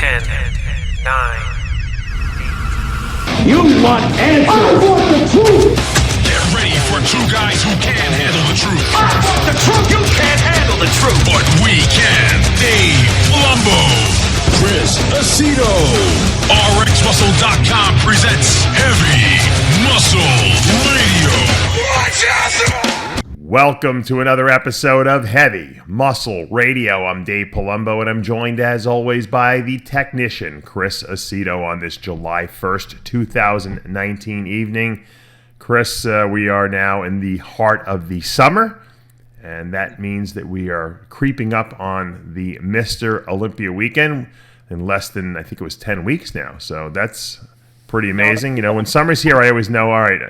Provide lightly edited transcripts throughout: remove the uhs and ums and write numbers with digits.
10, 9. You want answers? I want the truth! Get ready for two guys who can't handle the truth. I want the truth! You can't handle the truth! But we can. Dave Palumbo, Chris Aceto. RxMuscle.com presents Heavy Muscle Radio. Watch out! Welcome to another episode of Heavy Muscle Radio. I'm Dave Palumbo, and I'm joined, as always, by the technician, Chris Aceto, on this July 1st, 2019 evening. Chris, we are now in the heart of the summer, and that means that we are creeping up on the Mr. Olympia weekend in less than, I think it was 10 weeks now. So that's pretty amazing. You know, when summer's here, I always know, all right,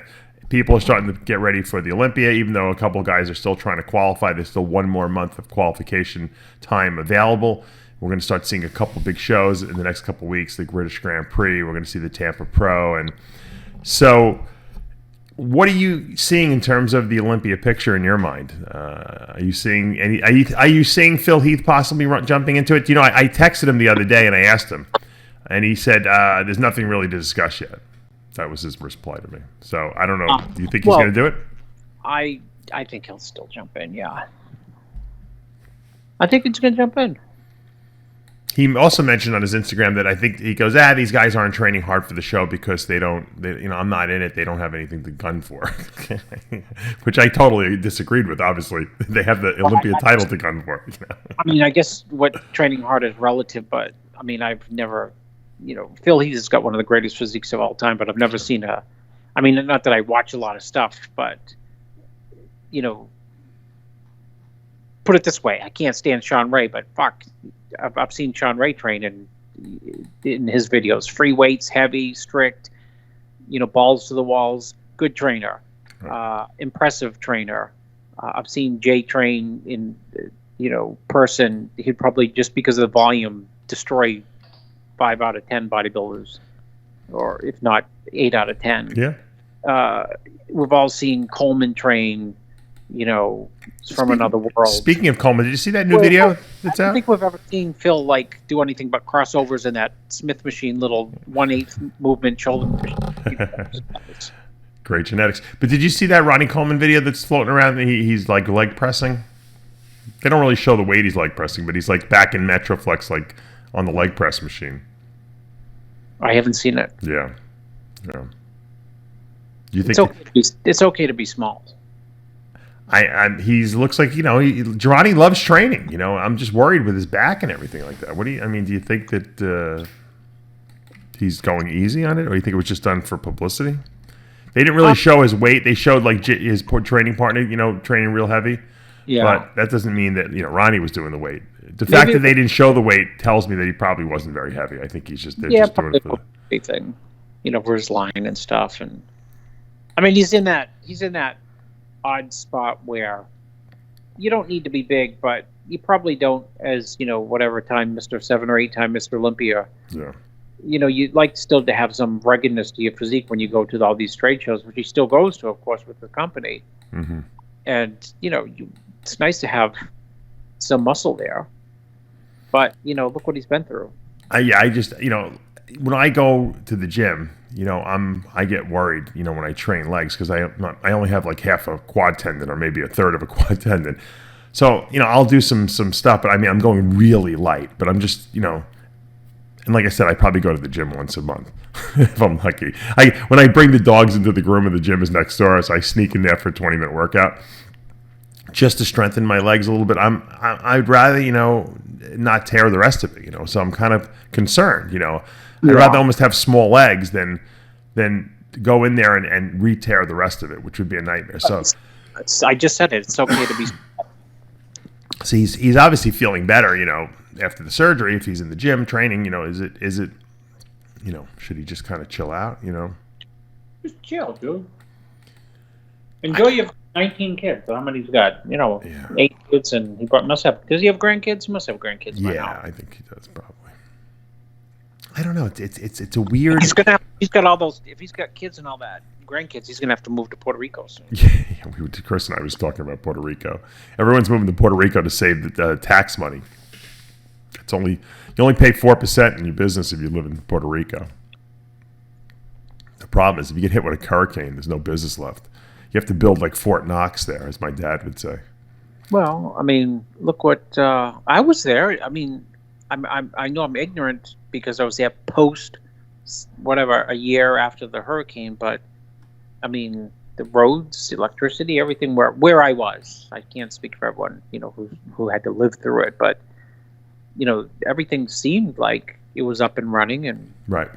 people are starting to get ready for the Olympia, even though a couple guys are still trying to qualify. There's still one more month of qualification time available. We're going to start seeing a couple big shows in the next couple weeks, the British Grand Prix. We're going to see the Tampa Pro. And so what are you seeing in terms of the Olympia picture in your mind? Are you seeing any? Are you seeing Phil Heath possibly jumping into it? You know, I texted him the other day and I asked him, and he said there's nothing really to discuss yet. That was his reply to me. So I don't know. Do you think he's going to do it? I think he'll still jump in. Yeah, I think he's going to jump in. He also mentioned on his Instagram that I think he goes, these guys aren't training hard for the show because they, I'm not in it. They don't have anything to gun for, which I totally disagreed with. Obviously, they have the Olympia title to gun for. You know? I mean, I guess what training hard is relative, but I mean, I've never, Phil Heath has got one of the greatest physiques of all time, but I've never seen not that I watch a lot of stuff, but, put it this way, I can't stand Sean Ray, but fuck, I've seen Sean Ray train in his videos. Free weights, heavy, strict, balls to the walls. Good trainer, impressive trainer. I've seen Jay train in, person. He'd probably, just because of the volume, destroy 5 out of 10 bodybuilders, or if not 8 out of 10. Yeah. We've all seen Coleman train, from another world. Speaking of Coleman, did you see that new video that's out? I don't think we've ever seen Phil do anything but crossovers in that Smith machine, little 1/8 movement shoulder machine. Great genetics. But did you see that Ronnie Coleman video that's floating around? He's like leg pressing. They don't really show the weight he's leg pressing, but he's like back in Metroflex, like on the leg press machine. I haven't seen it. Yeah. Do you think it's okay to be small? He looks like, Ronnie loves training. I'm just worried with his back and everything like that. Do you think that he's going easy on it, or do you think it was just done for publicity? They didn't really show his weight. They showed like his training partner, training real heavy. Yeah. But that doesn't mean that, Ronnie was doing the weight. The fact that they didn't show the weight tells me that he probably wasn't very heavy. I think he's just doing it for the big thing, for his line and stuff. And I mean, he's in that odd spot where you don't need to be big, but you probably don't, as whatever time Mr. 7 or 8 time Mr. Olympia. Yeah. You'd like still to have some ruggedness to your physique when you go to all these trade shows, which he still goes to, of course, with the company. Mm-hmm. And it's nice to have some muscle there, but look what he's been through. I just when I go to the gym, I get worried, when I train legs, because I only have like half a quad tendon or maybe a third of a quad tendon. So, I'll do some stuff, but I'm going really light, but I'm just, and like I said, I probably go to the gym once a month if I'm lucky. When I bring the dogs into the groom and the gym is next door, so I sneak in there for a 20-minute workout just to strengthen my legs a little bit. I'd rather, not tear the rest of it, so I'm kind of concerned, I'd rather almost have small legs than go in there and re-tear the rest of it, which would be a nightmare. So I just said it. It's okay to be small. So he's obviously feeling better, after the surgery. If he's in the gym training, is it, should he just kind of chill out, Just chill, dude. Enjoy your 19 kids. How many he's got? 8 kids, and must have. Does he have grandkids? He must have grandkids. Yeah, I think he does probably. I don't know. It's a weird. He's got all those. If he's got kids and all that, grandkids, he's gonna have to move to Puerto Rico soon. Yeah, Chris and I was talking about Puerto Rico. Everyone's moving to Puerto Rico to save the tax money. You only pay 4% in your business if you live in Puerto Rico. The problem is if you get hit with a hurricane, there's no business left. You have to build like Fort Knox there, as my dad would say. Well, I mean, look what I was there. I mean, I know I'm ignorant because I was there post whatever a year after the hurricane, but I mean the roads, the electricity, everything where I was. I can't speak for everyone, who had to live through it, but everything seemed like it was up and running, and right.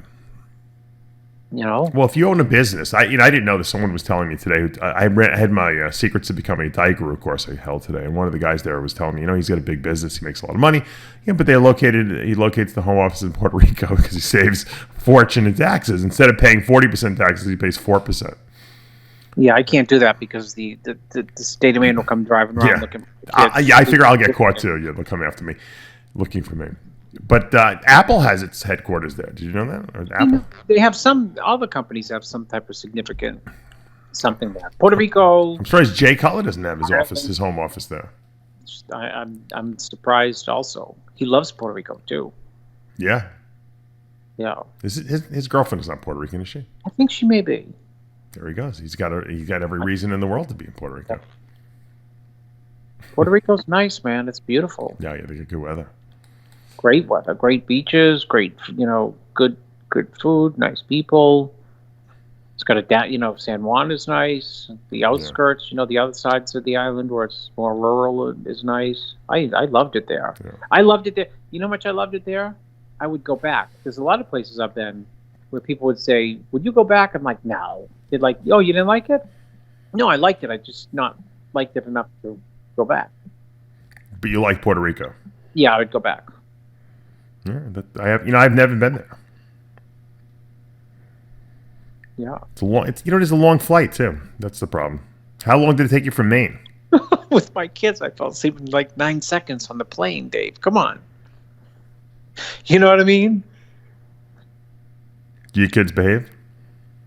Well, if you own a business, I didn't know this. Someone was telling me today. I had my Secrets to Becoming a Diet Guru course I held today, and one of the guys there was telling me, he's got a big business, he makes a lot of money, but he locates the home office in Puerto Rico because he saves a fortune in taxes. Instead of paying 40% taxes, he pays 4%. Yeah, I can't do that because the state of Maine will come driving around looking for kids. I figure I'll get caught too. Yeah, they'll come after me, looking for me. But Apple has its headquarters there. Did you know that? Or Apple? They have all the companies have some type of significant something there. Puerto Rico. I'm surprised Jay Cutler doesn't have his home office there. I'm surprised also. He loves Puerto Rico too. Yeah. Yeah. His girlfriend is not Puerto Rican, is she? I think she may be. There he goes. He's got every reason in the world to be in Puerto Rico. Puerto Rico's nice, man. It's beautiful. Yeah, they get good weather. Great weather, great beaches, great, good food, nice people. It's got San Juan is nice. The outskirts, the other sides of the island where it's more rural is nice. I loved it there. Yeah. I loved it there. You know how much I loved it there? I would go back. There's a lot of places I've been where people would say, "Would you go back?" I'm like, "No." They're like, "Oh, you didn't like it?" No, I liked it. I just not liked it enough to go back. But you like Puerto Rico? Yeah, I would go back. Yeah, I've never been there. Yeah, it's a long flight too. That's the problem. How long did it take you from Maine? With my kids, I fell asleep in like 9 seconds on the plane. Dave, come on. You know what I mean? Do your kids behave?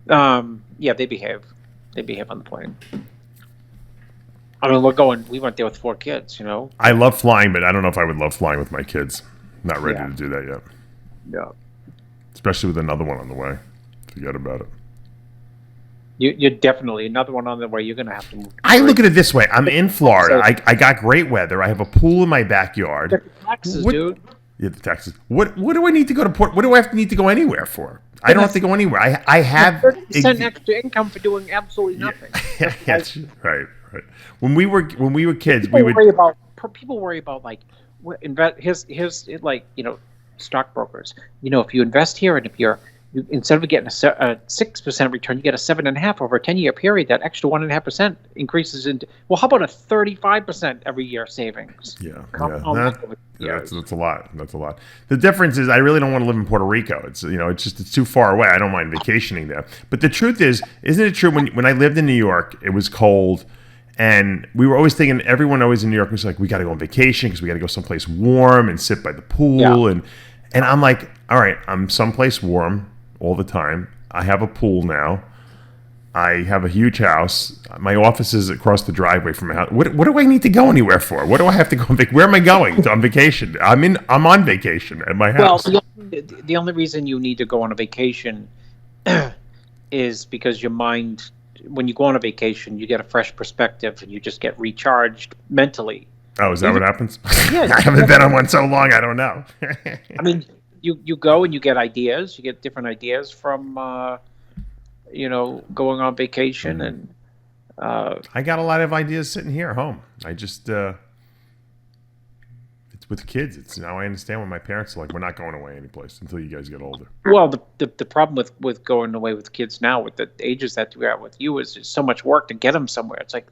Yeah, they behave. They behave on the plane. I mean, we went there with 4 kids. I love flying, but I don't know if I would love flying with my kids. Not ready to do that yet. Yeah. Especially with another one on the way. Forget about it. You're definitely another one on the way. You're going to have to move. I look at it this way. I'm in Florida. I got great weather. I have a pool in my backyard. The taxes, dude. Yeah, the taxes. What do I need to go to Port? What do I have to need to go anywhere for? I don't have to go anywhere. I have 30% extra income for doing absolutely nothing. Yes, right. When we were kids, people worry about like here's like stockbrokers. If you invest here and if instead of getting a 6% return, you get a 7.5% over a 10-year period. That extra 1.5% increases into how about a 35% every year savings? Yeah, that's a lot. That's a lot. The difference is I really don't want to live in Puerto Rico. It's it's too far away. I don't mind vacationing there. But the truth is, isn't it true when I lived in New York, it was cold. And we were always thinking, everyone always in New York was like, we got to go on vacation because we got to go someplace warm and sit by the pool. Yeah. And I'm like, all right, I'm someplace warm all the time. I have a pool now. I have a huge house. My office is across the driveway from my house. What do I need to go anywhere for? What do I have to go on vacation? Where am I going on vacation? I'm on vacation at my house. Well, the only reason you need to go on a vacation is because your mind, when you go on a vacation, you get a fresh perspective and you just get recharged mentally. Oh, is that what happens? Yeah. I haven't been on one so long, I don't know. I mean, you go and you get ideas. You get different ideas from, going on vacation. And I got a lot of ideas sitting here at home. I just, it's with kids. It's now I understand when my parents are like, we're not going away anyplace until you guys get older. Well, the problem with going away with kids now, with the ages that we are with you, is so much work to get them somewhere. It's like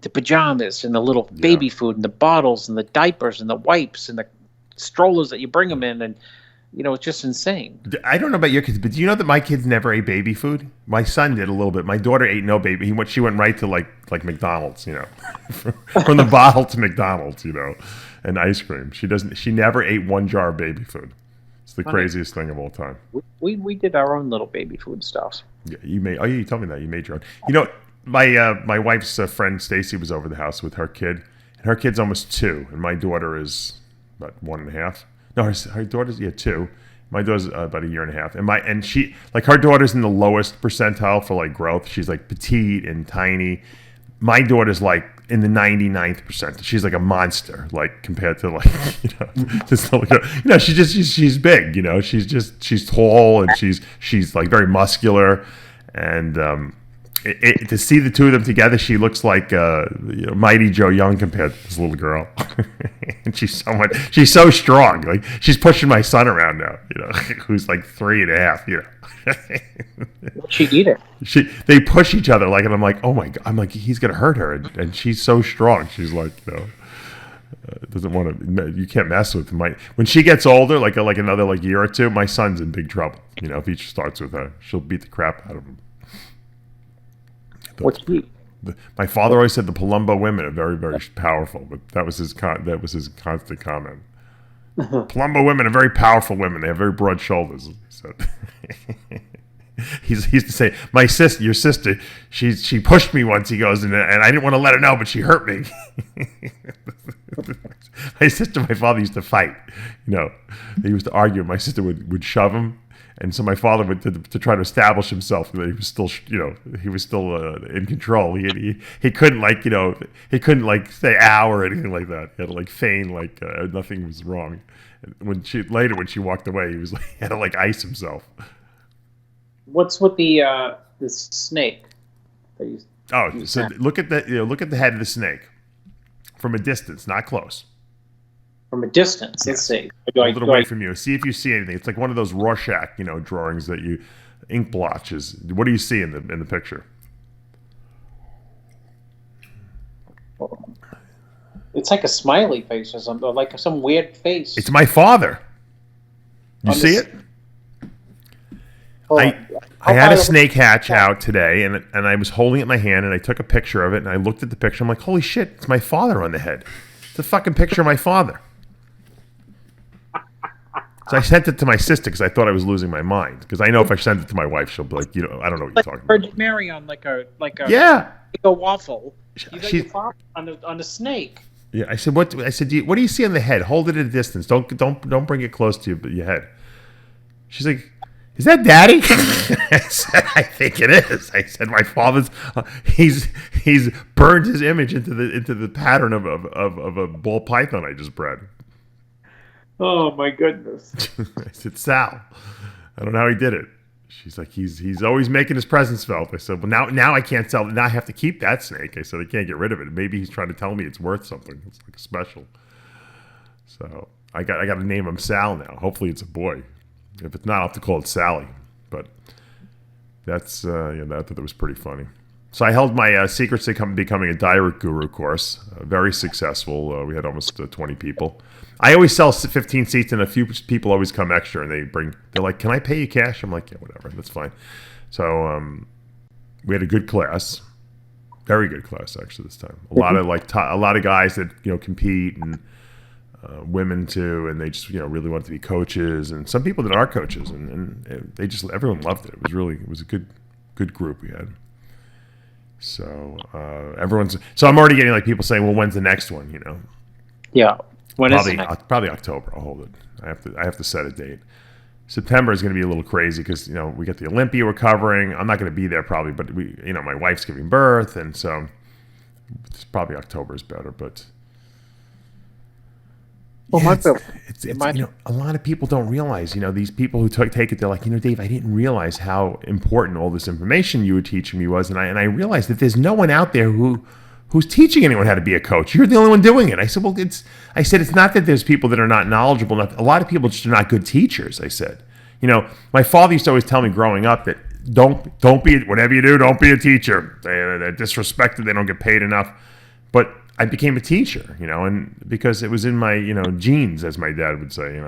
the pajamas and the little baby food and the bottles and the diapers and the wipes and the strollers that you bring them in, and it's just insane. I don't know about your kids, but do you know that my kids never ate baby food? My son did a little bit. My daughter ate no baby. She went right to like McDonald's, from the bottle to McDonald's, and ice cream. She never ate one jar of baby food. It's the craziest thing of all time. We did our own little baby food stuff. Yeah, you told me that you made your own. My wife's friend Stacy was over the house with her kid, and her kid's almost 2, and my daughter is about 1.5. No, her daughter's 2. My daughter's about a year and a half, and she like her daughter's in the lowest percentile for like growth. She's like petite and tiny. My daughter's like in the 99th percentile. She's like a monster, like compared to like this little girl. She's big. She's tall and she's like very muscular, and to see the two of them together, she looks like Mighty Joe Young compared to this little girl. And she's so strong. Like she's pushing my son around now, who's like 3.5. She eat it. They push each other like, and I'm like, oh my god, I'm like, he's gonna hurt her, and she's so strong. She's like, doesn't want to. You can't mess with him. When she gets older, like another like year or two, my son's in big trouble. If he starts with her, she'll beat the crap out of him. What's he? My father always said the Palumbo women are very, very powerful, but that was his constant comment. Palumbo women are very powerful women. They have very broad shoulders. He said. He used to say, your sister, she pushed me once. He goes, and I didn't want to let her know, but she hurt me. My sister and my father used to fight. They used to argue. My sister would shove him. And so my father would to try to establish himself that he was still, in control. He couldn't he couldn't say ow or anything like that. He had to feign nothing was wrong. And when she walked away, he had to ice himself. What's with the snake? So look at the head of the snake from a distance, not close. From a distance, let's see. Hold it away from you. See if you see anything. It's like one of those Rorschach, drawings that ink blotches. What do you see in the picture? It's like a smiley face or something, like some weird face. It's my father. You see it? I had a snake hatch out today, and I was holding it in my hand, and I took a picture of it, and I looked at the picture. I'm like, holy shit, it's my father on the head. It's a fucking picture of my father. So I sent it to my sister because I thought I was losing my mind. Because I know if I send it to my wife, she'll be like, I don't know what you're talking about. Virgin Mary on like a waffle. You got your father on a snake. Yeah, I said, what do you see on the head? Hold it at a distance. Don't bring it close to your head. She's like, is that Daddy? I said, I think it is. I said, my father's he's burned his image into the pattern of a ball python I just bred. Oh my goodness. I said, Sal, I don't know how he did it. She's like, he's always making his presence felt. I said, well, now I can't sell it. Now I have to keep that snake. I said, I can't get rid of it. Maybe he's trying to tell me it's worth something. It's like a special. So I got to name him Sal now. Hopefully it's a boy. If it's not, I'll have to call it Sally. But that's I thought that was pretty funny. So I held my Secrets to Becoming a Diary Guru course. Very successful. We had almost 20 people. I always sell 15 seats, and a few people always come extra, and they're like, can I pay you cash? I'm like, yeah, whatever, that's fine. So we had a good class, very good class actually this time. A lot of guys that compete, and women too, and they just really wanted to be coaches, and some people that are coaches, and they just everyone loved it. It was a good group we had. So so I'm already getting people saying, well, when's the next one? Yeah. Probably October. I'll hold it. I have to set a date. September is going to be a little crazy because we got the Olympia we're covering. I'm not going to be there probably, but my wife's giving birth, and so it's probably October is better. But a lot of people don't realize. These people who take it, they're like, Dave, I didn't realize how important all this information you were teaching me was, and I realized that there's no one out there who's teaching anyone how to be a coach. You're the only one doing it. I said, well, it's not that there's people that are not knowledgeable. A lot of people just are not good teachers, I said. My father used to always tell me growing up that don't be, whatever you do, don't be a teacher. They're disrespected. They don't get paid enough. But I became a teacher, and because it was in my, genes, as my dad would say.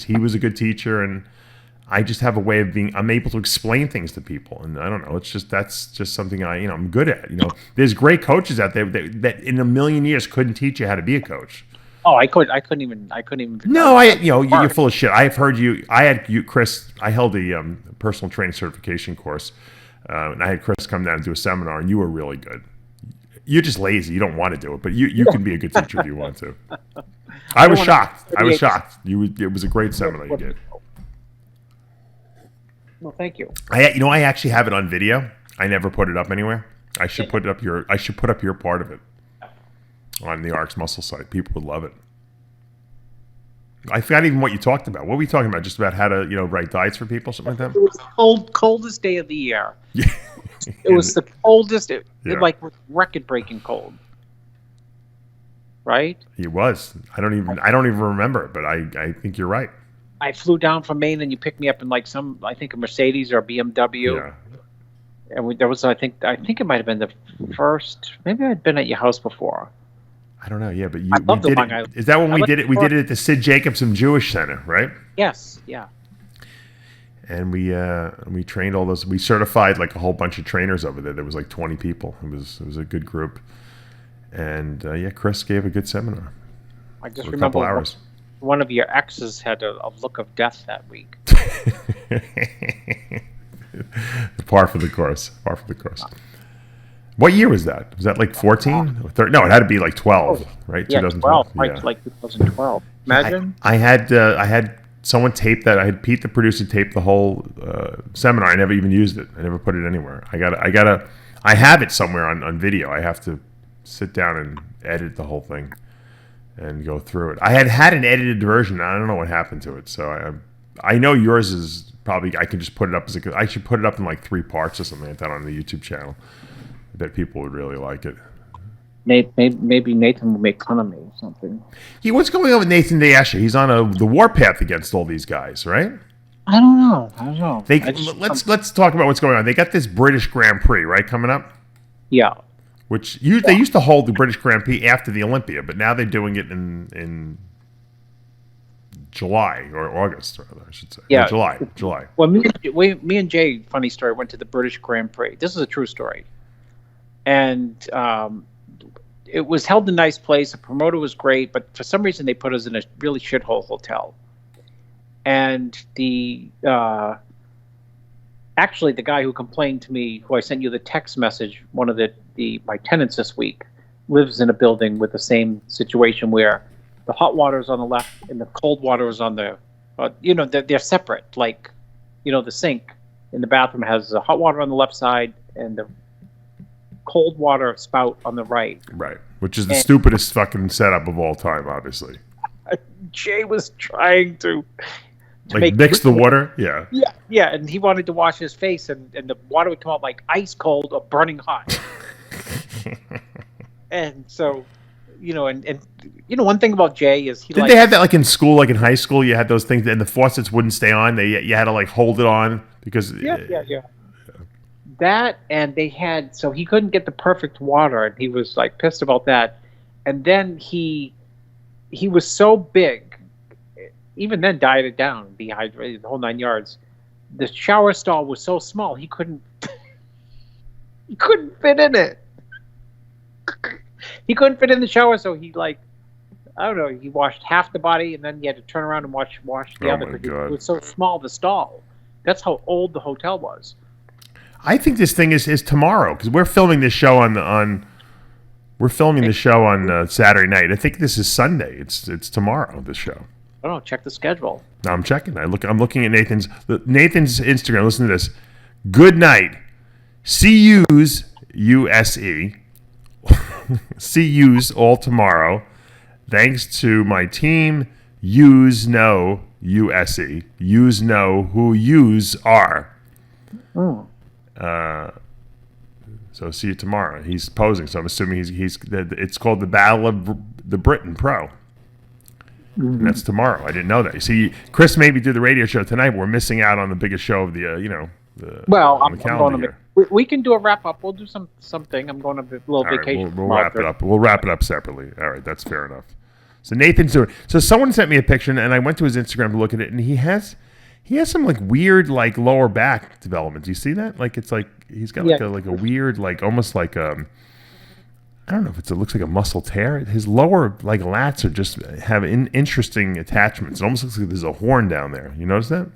He was a good teacher, and I just have a way of I'm able to explain things to people, and I don't know. That's just something I'm good at. There's great coaches out there that in a million years couldn't teach you how to be a coach. Oh, I couldn't even. No, you're full of shit. I've heard you. Chris. I held a personal training certification course, and I had Chris come down and do a seminar, and you were really good. You're just lazy. You don't want to do it, but you can be a good teacher if you want to. I was shocked. It was a great seminar you did. Well, thank you. I actually have it on video. I never put it up anywhere. I should put up your part of it on the Arcs Muscle site. People would love it. I forgot even what you talked about. What were you talking about? Just about how to, write diets for people, something like that? It was the coldest day of the year. It was the coldest, like record-breaking cold. Right? It was. I don't even remember, but I think you're right. I flew down from Maine, and you picked me up in like I think a Mercedes or a BMW. Yeah. And there was, I think it might have been the first. Maybe I'd been at your house before. I don't know. Yeah, but we did it. Island. Is that when we did it? We did it at the Sid Jacobson Jewish Center, right? Yes. Yeah. And we trained all those. We certified like a whole bunch of trainers over there. There was like 20 people. It was a good group. And Chris gave a good seminar. I just for a couple remember hours. One of your exes had a look of death that week. Par for the course. What year was that? Was that like 14? No, it had to be like 12, right? Yeah, 2012. 12, right? Like 2012. Imagine. I had someone tape that. I had Pete, the producer, tape the whole seminar. I never even used it. I never put it anywhere. I have it somewhere on video. I have to sit down and edit the whole thing and go through it. I had an edited version. I don't know what happened to it. So I know yours is probably. I can just put it up I should put it up in like 3 parts or something like that on the YouTube channel. I bet people would really like it. Maybe Nathan will make fun of me or something. What's going on with Nathan Deasha? He's on the warpath against all these guys, right? I don't know. Let's talk about what's going on. They got this British Grand Prix, right, coming up? Yeah. Which they used to hold the British Grand Prix after the Olympia, but now they're doing it in July or August, rather, I should say. Yeah, July. Well, me and Jay, funny story, went to the British Grand Prix. This is a true story. And it was held in a nice place. The promoter was great, but for some reason they put us in a really shithole hotel. And actually the guy who complained to me, who I sent you the text message, one of my tenants this week, lives in a building with the same situation where the hot water is on the left and the cold water is on the, they're separate. Like, the sink in the bathroom has the hot water on the left side and the cold water spout on the right. Right. Which is the stupidest fucking setup of all time, obviously. Jay was trying to mix the water? Yeah. Yeah, and he wanted to wash his face, and the water would come out like ice cold or burning hot. And so, one thing about Jay is Did they have that like in school, like in high school? You had those things, and the faucets wouldn't stay on. You had to like hold it on because yeah. That, and they had, so he couldn't get the perfect water, and he was like pissed about that. And then he was so big, even then dieted down, dehydrated, the whole 9 yards. The shower stall was so small he couldn't fit in it. He couldn't fit in the shower, so he he washed half the body, and then he had to turn around and wash the other because it was so small, the stall. That's how old the hotel was. I think this thing is tomorrow because we're filming this show on Saturday night. I think this is Sunday. It's tomorrow. This show. I don't know. Check the schedule. No, I'm checking. I'm looking at Nathan's Instagram. Listen to this. Good night. CU's USE. CU's all tomorrow. Thanks to my team. Yous know USE. Yous know who yous are. Oh. So see you tomorrow. He's posing, so I'm assuming it's called the Battle of the Britain Pro. Mm-hmm. And that's tomorrow. I didn't know that. You see, Chris made me do the radio show tonight, but we're missing out on the biggest show of the I'm going to. We can do a wrap up. We'll do something. I'm going on a little vacation. We'll wrap it up. We'll wrap it up separately. All right, that's fair enough. So Nathan's doing. So someone sent me a picture, and I went to his Instagram to look at it, and he has some like weird like lower back development. Do you see that? Like it's like he's got like a weird like almost like I don't know if it looks like a muscle tear. His lower like lats are just have interesting attachments. It almost looks like there's a horn down there. You notice that?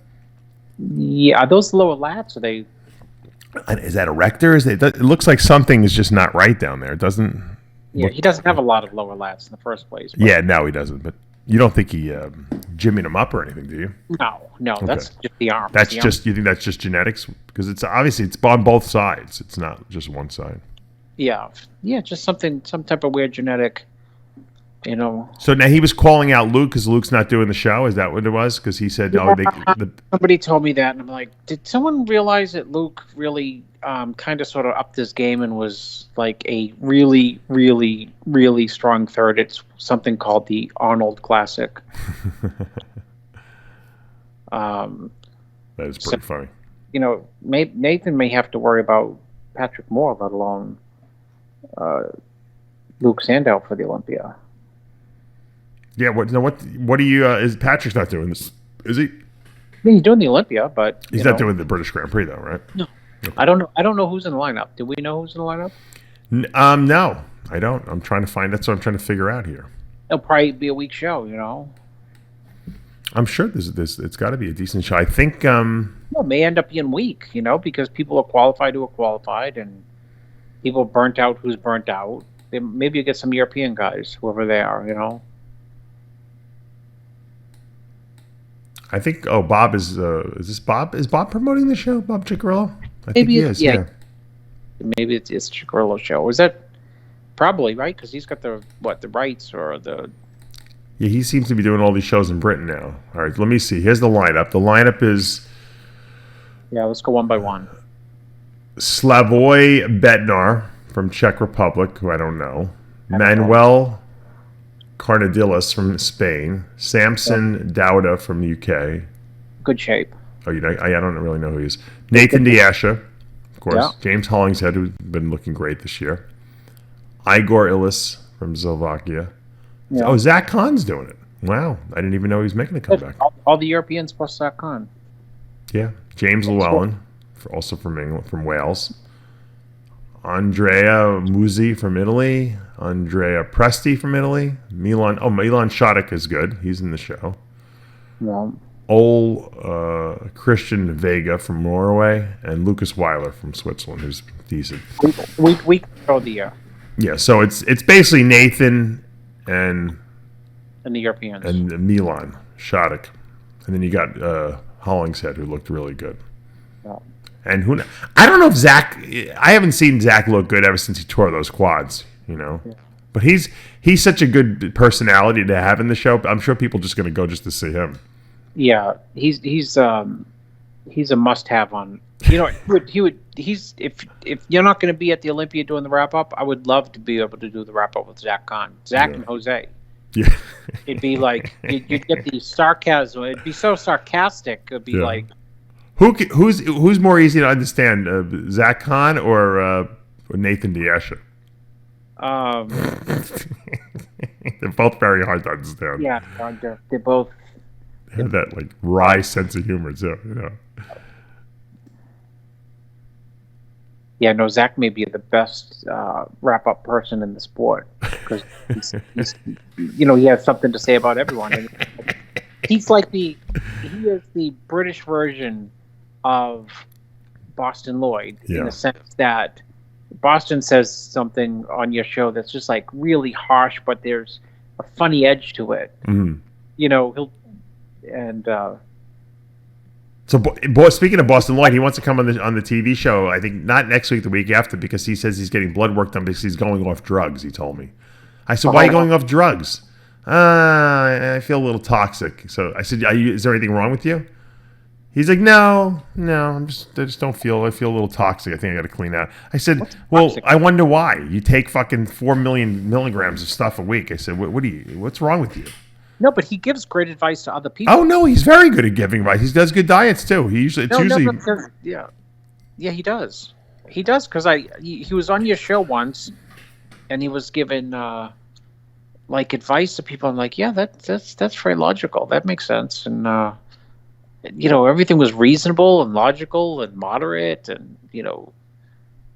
Yeah, are those lower lats? Are they? Is that a rector? It looks like something is just not right down there. It doesn't. Yeah, he doesn't have a lot of lower lats in the first place. But Yeah, no, he doesn't. But you don't think he jimmying him up or anything, do you? no, that's just the arm. That's the just, you think that's just genetics? Because it's obviously it's on both sides. It's not just one side. Yeah, just some type of weird genetic, So now he was calling out Luke because Luke's not doing the show. Is that what it was? Because he said, somebody told me that, and I'm like, did someone realize that Luke really kind of sort of upped his game and was like a really, really, really strong third? It's something called the Arnold Classic. That is pretty funny. Nathan may have to worry about Patrick Moore, let alone Luke Sandow for the Olympia. Yeah, what do you? Is Patrick's not doing this? Is he? I mean, he's doing the Olympia, but He's not doing the British Grand Prix though, right? No. Okay. I don't know who's in the lineup. Do we know who's in the lineup? No, I don't. I'm trying to find. That's what I'm trying to figure out here. It'll probably be a weak show, I'm sure this. It's got to be a decent show. I think. Well, it may end up being weak, because people are qualified who are qualified, and people burnt out who's burnt out. Maybe you get some European guys, whoever they are, I think. Oh, Bob is this Bob? Is Bob promoting the show? Bob Ciccarello? I think he is. Yeah. Maybe it's Ciccarello's show. Is that probably right? Because he's got the rights or the. Yeah, he seems to be doing all these shows in Britain now. All right, let me see. Here's the lineup. The lineup is. Yeah, let's go one by one. Slavoj Bednar from Czech Republic, who I don't know. Manuel Carnadillas from Spain. Samson Dauda from the UK. Good shape. Oh, I don't really know who he is. Nathan Diasha, of course. Yeah. James Hollingshead, who's been looking great this year. Igor Illis from Slovakia. Yeah. Oh, Zach Kahn's doing it. Wow. I didn't even know he was making a comeback. All the Europeans plus Zach Kahn. Yeah. James Llewellyn, also from England, from Wales. Andrea Musi from Italy. Andrea Presti from Italy. Milan Shadik is good. He's in the show. Yeah. Christian Vega from Norway. And Lucas Weiler from Switzerland, who's decent. We throw the Yeah, so it's basically Nathan and the Europeans. And Milan Shadik. And then you got Hollingshead, who looked really good. Yeah. And I don't know if Zach. I haven't seen Zach look good ever since he tore those quads. Yeah. But he's such a good personality to have in the show. I'm sure people are just going to go just to see him. Yeah, he's a must-have on. If you're not going to be at the Olympia doing the wrap-up, I would love to be able to do the wrap-up with Zach Kahn, and Jose. Yeah. It'd be like you'd get the sarcasm. It'd be so sarcastic. It'd be like. Who's more easy to understand, Zach Kahn or Nathan Diasha? They're both very hard to understand. Yeah, they're both. They have that wry sense of humor too. Yeah, no, Zach may be the best wrap-up person in the sport because he has something to say about everyone. And he's like he is the British version of Boston Lloyd in the sense that Boston says something on your show that's just really harsh, but there's a funny edge to it. Mm-hmm. He'll So, speaking of Boston Lloyd, he wants to come on the TV show. I think not next week, the week after, because he says he's getting blood work done because he's going off drugs. He told me. I said, "Why are you going off drugs?" I feel a little toxic. So I said, "Is there anything wrong with you?" He's like, "No, I just don't feel. I feel a little toxic. I think I got to clean out." I said, "Well, I wonder why. You take fucking 4 million milligrams of stuff a week." I said, "What's wrong with you?" No, but he gives great advice to other people. Oh no, he's very good at giving advice. He does good diets too. He usually yeah, he does. He does because he was on your show once, and he was giving advice to people. I'm like, yeah, that's very logical. That makes sense, and everything was reasonable and logical and moderate and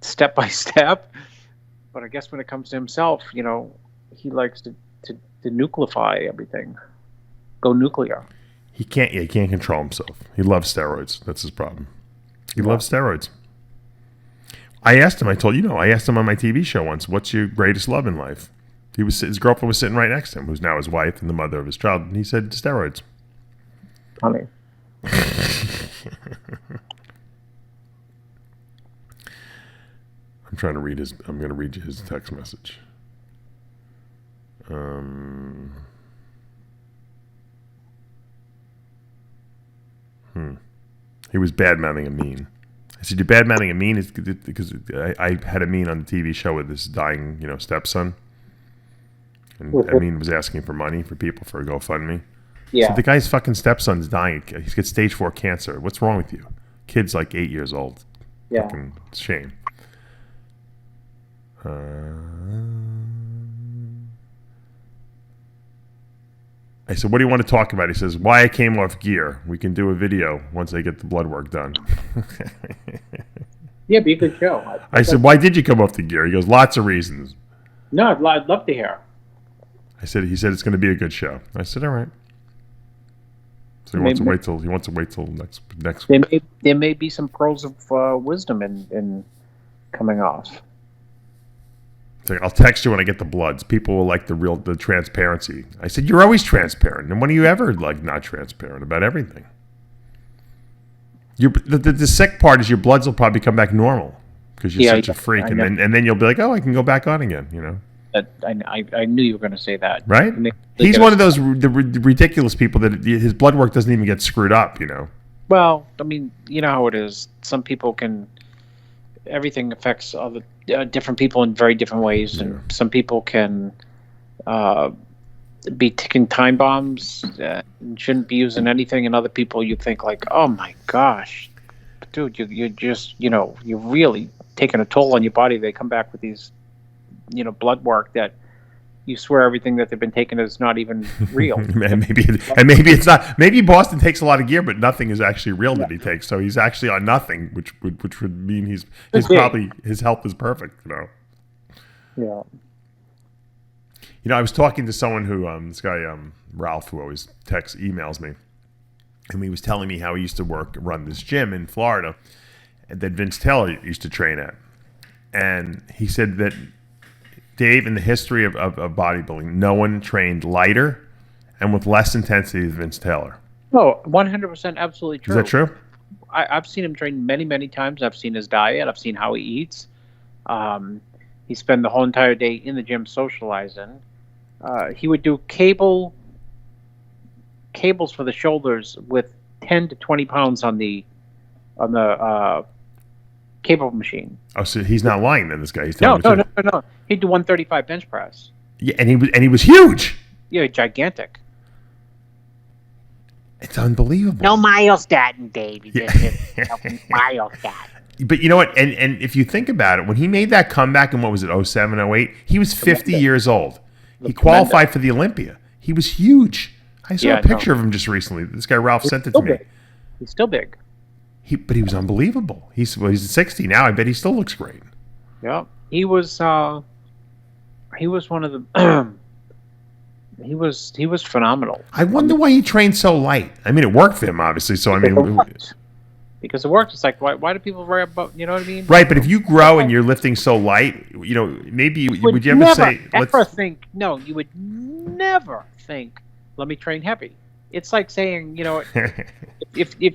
step by step. But I guess when it comes to himself, he likes to nucleify everything, go nuclear. He can't control himself. He loves steroids. That's his problem. He loves steroids. I asked him. I asked him on my TV show once, "What's your greatest love in life?" His girlfriend was sitting right next to him, who's now his wife and the mother of his child, and he said steroids. Funny. I'm trying to read his. I'm going to read you his text message. He was bad-mouthing Amin. I said, "You're bad-mouthing Amin is because I had Amin on the TV show with his dying, stepson, and Amin was asking for money for people for a GoFundMe. Yeah. So the guy's fucking stepson's dying. He's got stage 4 cancer. What's wrong with you? Kid's like 8 years old. Yeah. Fucking shame." I said, "What do you want to talk about?" He says, "Why I came off gear. We can do a video once I get the blood work done." Yeah, be a good show. I said, "Why did you come off the gear?" He goes, "Lots of reasons." No, I'd love to hear. He said it's going to be a good show. I said, "All right." So he wants to wait till next week. There may be some pearls of wisdom in coming off. It's like, "I'll text you when I get the bloods. People will like the transparency." I said, "You're always transparent. And when are you ever not transparent about everything?" The sick part is your bloods will probably come back normal because you're such a freak, and then you'll be like, "Oh, I can go back on again." I knew you were going to say that. Right? He's one of those ridiculous people that his blood work doesn't even get screwed up. Well, you know how it is. Some people everything affects other different people in very different ways, and some people can be ticking time bombs and shouldn't be using anything, and other people you think like, "Oh my gosh, dude, you're just you're really taking a toll on your body." They come back with these blood work that you swear everything that they've been taking is not even real. and maybe it's not. Maybe Boston takes a lot of gear, but nothing is actually real that he takes. So he's actually on nothing, which would mean his health is perfect. Yeah. I was talking to someone who this guy Ralph, who always emails me, and he was telling me how he used to run this gym in Florida that Vince Taylor used to train at, and he said that, Dave, in the history of bodybuilding, no one trained lighter and with less intensity than Vince Taylor. No, 100% absolutely true. Is that true? I've seen him train many, many times. I've seen his diet. I've seen how he eats. He spent the whole entire day in the gym socializing. He would do cables for the shoulders with 10 to 20 pounds on the cable machine. Oh, so he's not lying then, this guy. He's No. He'd do 135 bench press. Yeah, and he was huge. Yeah, gigantic. It's unbelievable. No myostatin, Dave. You just hit myostatin. But you know what? And if you think about it, when he made that comeback in, what was it, 07, 08, he was 50 years old. He qualified for the Olympia. He was huge. I saw a picture of him just recently. This guy Ralph sent it to me. He's still big. But he was unbelievable. He's 60 now. I bet he still looks great. Yeah, he was one of the. He was phenomenal. I wonder why he trained so light. I mean, it worked for him, obviously. So because it worked. It's like why do people worry about? You know what I mean? Right, but if you grow and you're lifting so light, maybe would you ever say? You would never think, "Let me train heavy." It's like saying, if it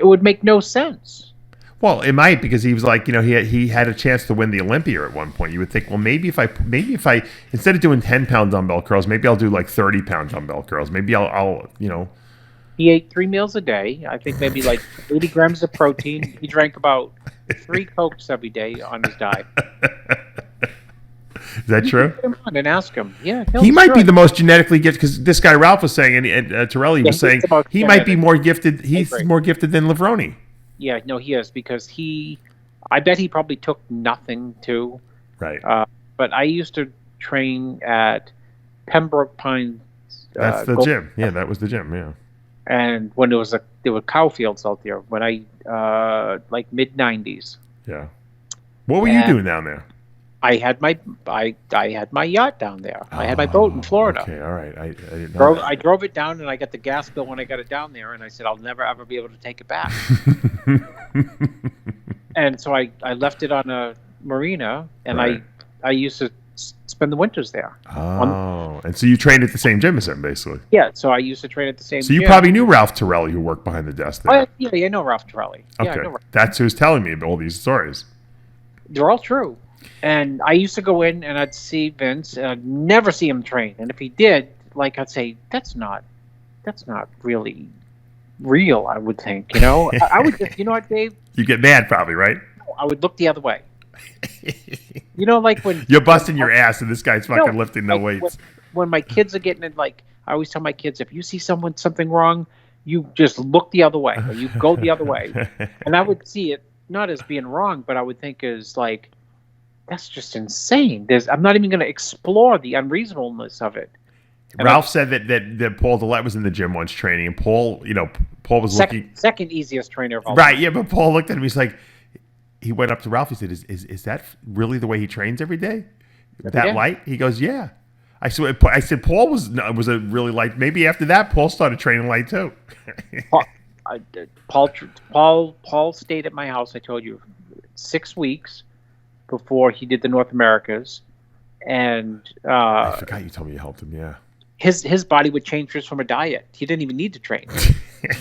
would make no sense. Well, it might, because he was like, he had a chance to win the Olympia at one point. You would think, well, maybe if I instead of doing 10-pound dumbbell curls, maybe I'll do like 30-pound dumbbell curls. Maybe I'll. He ate 3 meals a day. I think maybe like 80 grams of protein. He drank about 3 Cokes every day on his diet. Is that true? Put him on and ask him. Yeah, he might be the most genetically gifted, because this guy Ralph was saying, and Torelli was saying, he might be more gifted. He's more gifted than Livroni. Yeah, no, he is, because I bet he probably took nothing too. Right. But I used to train at Pembroke Pines. That's the gym. Yeah, that was the gym. Yeah. And when there were cow fields out there when like mid '90s. Yeah. What were you doing down there? I had my yacht down there. I had my boat in Florida. Okay, all right. I didn't know that. I drove it down, and I got the gas bill when I got it down there, and I said I'll never ever be able to take it back. And so I left it on a marina, and Right. I used to spend the winters there. Oh, and so you trained at the same gym as him, basically. Yeah, so I used to train at the same So you gym. probably knew Ralph Torelli, who worked behind the desk there. Oh, yeah, I know Ralph Torelli. Yeah, I Okay, know Ralph. that's who's telling me about all these stories. They're all true. And I used to go in and I'd see Vince, and I'd never see him train. And if he did, like, I'd say, that's not really real, I would think, you know? I would just, you know what, Dave? You get mad, probably, right? I would look the other way. You know, like when... You're busting your ass, and this guy's fucking No, lifting no like, weights. When my kids are getting it, like, I always tell my kids, if you see something wrong, you just look the other way, or you go the other way. And I would see it not as being wrong, but I would think as like, that's just insane. I'm not even going to explore the unreasonableness of it. And Ralph said that Paul Dillette was in the gym once training, and Paul was looking... Second easiest trainer of all Right, time. yeah, but Paul looked at him, he's like... He went up to Ralph, he said, is that really the way he trains every day? That day? light? He goes, yeah. I said Paul was a really light. Maybe after that, Paul started training light too. Paul stayed at my house, I told you, 6 weeks before he did the North Americas. And I forgot you told me you helped him, yeah. his body would change just from a diet. He didn't even need to train.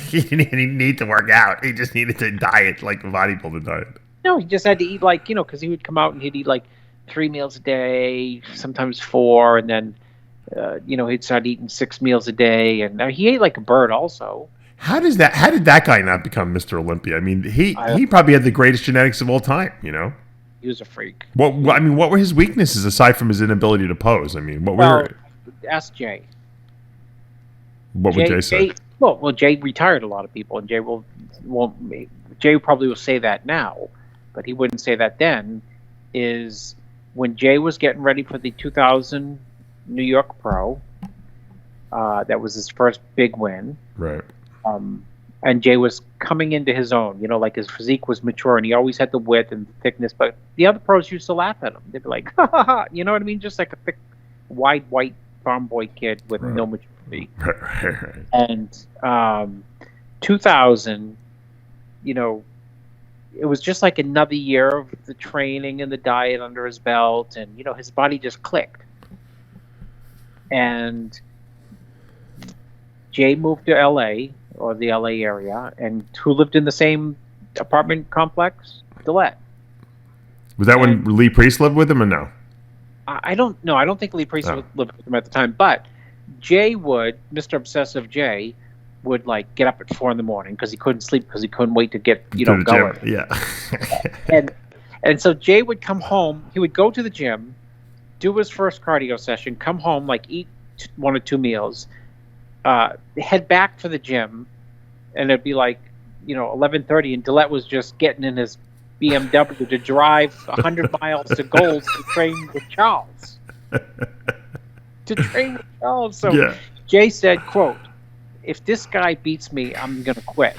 He didn't even need to work out. He just needed to diet, like a bodybuilder diet. No, he just had to eat, like, you know, because he would come out and he'd eat like 3 meals a day, sometimes 4, and then, you know, he'd start eating 6 meals a day, and he ate like a bird also. How did that guy not become Mr. Olympia? I mean, he probably had the greatest genetics of all time, you know? He was a freak. What were his weaknesses aside from his inability to pose? I mean, Ask Jay. What would Jay say? Well, Jay retired a lot of people, and Jay probably will say that now, but he wouldn't say that then. Is when Jay was getting ready for the 2000 New York Pro. That was his first big win. Right. And Jay was coming into his own. You know, like his physique was mature, and he always had the width and thickness. But the other pros used to laugh at him. They'd be like, "Ha ha ha!" You know what I mean? Just like a thick, wide, white farm boy kid with no maturity. Right. And 2000, you know, it was just like another year of the training and the diet under his belt, and you know, his body just clicked. And Jay moved to LA, or the LA area, and who lived in the same apartment complex? Dillette. Was that when Lee Priest lived with him or no? I don't know. I don't think Lee Priest lived with him at the time, but Jay would, Mr. Obsessive Jay, would like get up at 4 a.m. because he couldn't sleep because he couldn't wait to get going. Yeah. and so Jay would come home. He would go to the gym, do his first cardio session, come home, like eat 1 or 2 meals, head back to the gym, and it'd be like 11:30, and Dillette was just getting in his BMW to drive 100 miles to Gold's to train with Charles. So yeah. Jay said, quote, "If this guy beats me, I'm going to quit."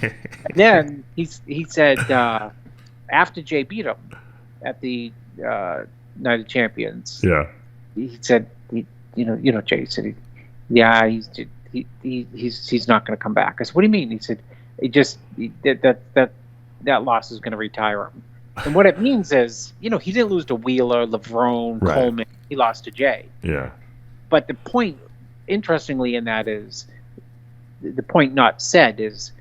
And then he said, after Jay beat him at the Night of Champions, yeah, he said, Jay said, he's not going to come back. I said, "What do you mean?" He said, that loss is going to retire him. And what it means is, he didn't lose to Wheeler, Levrone, Right. Coleman. He lost to Jay. yeah. But the point, interestingly, in that is, the point not said is,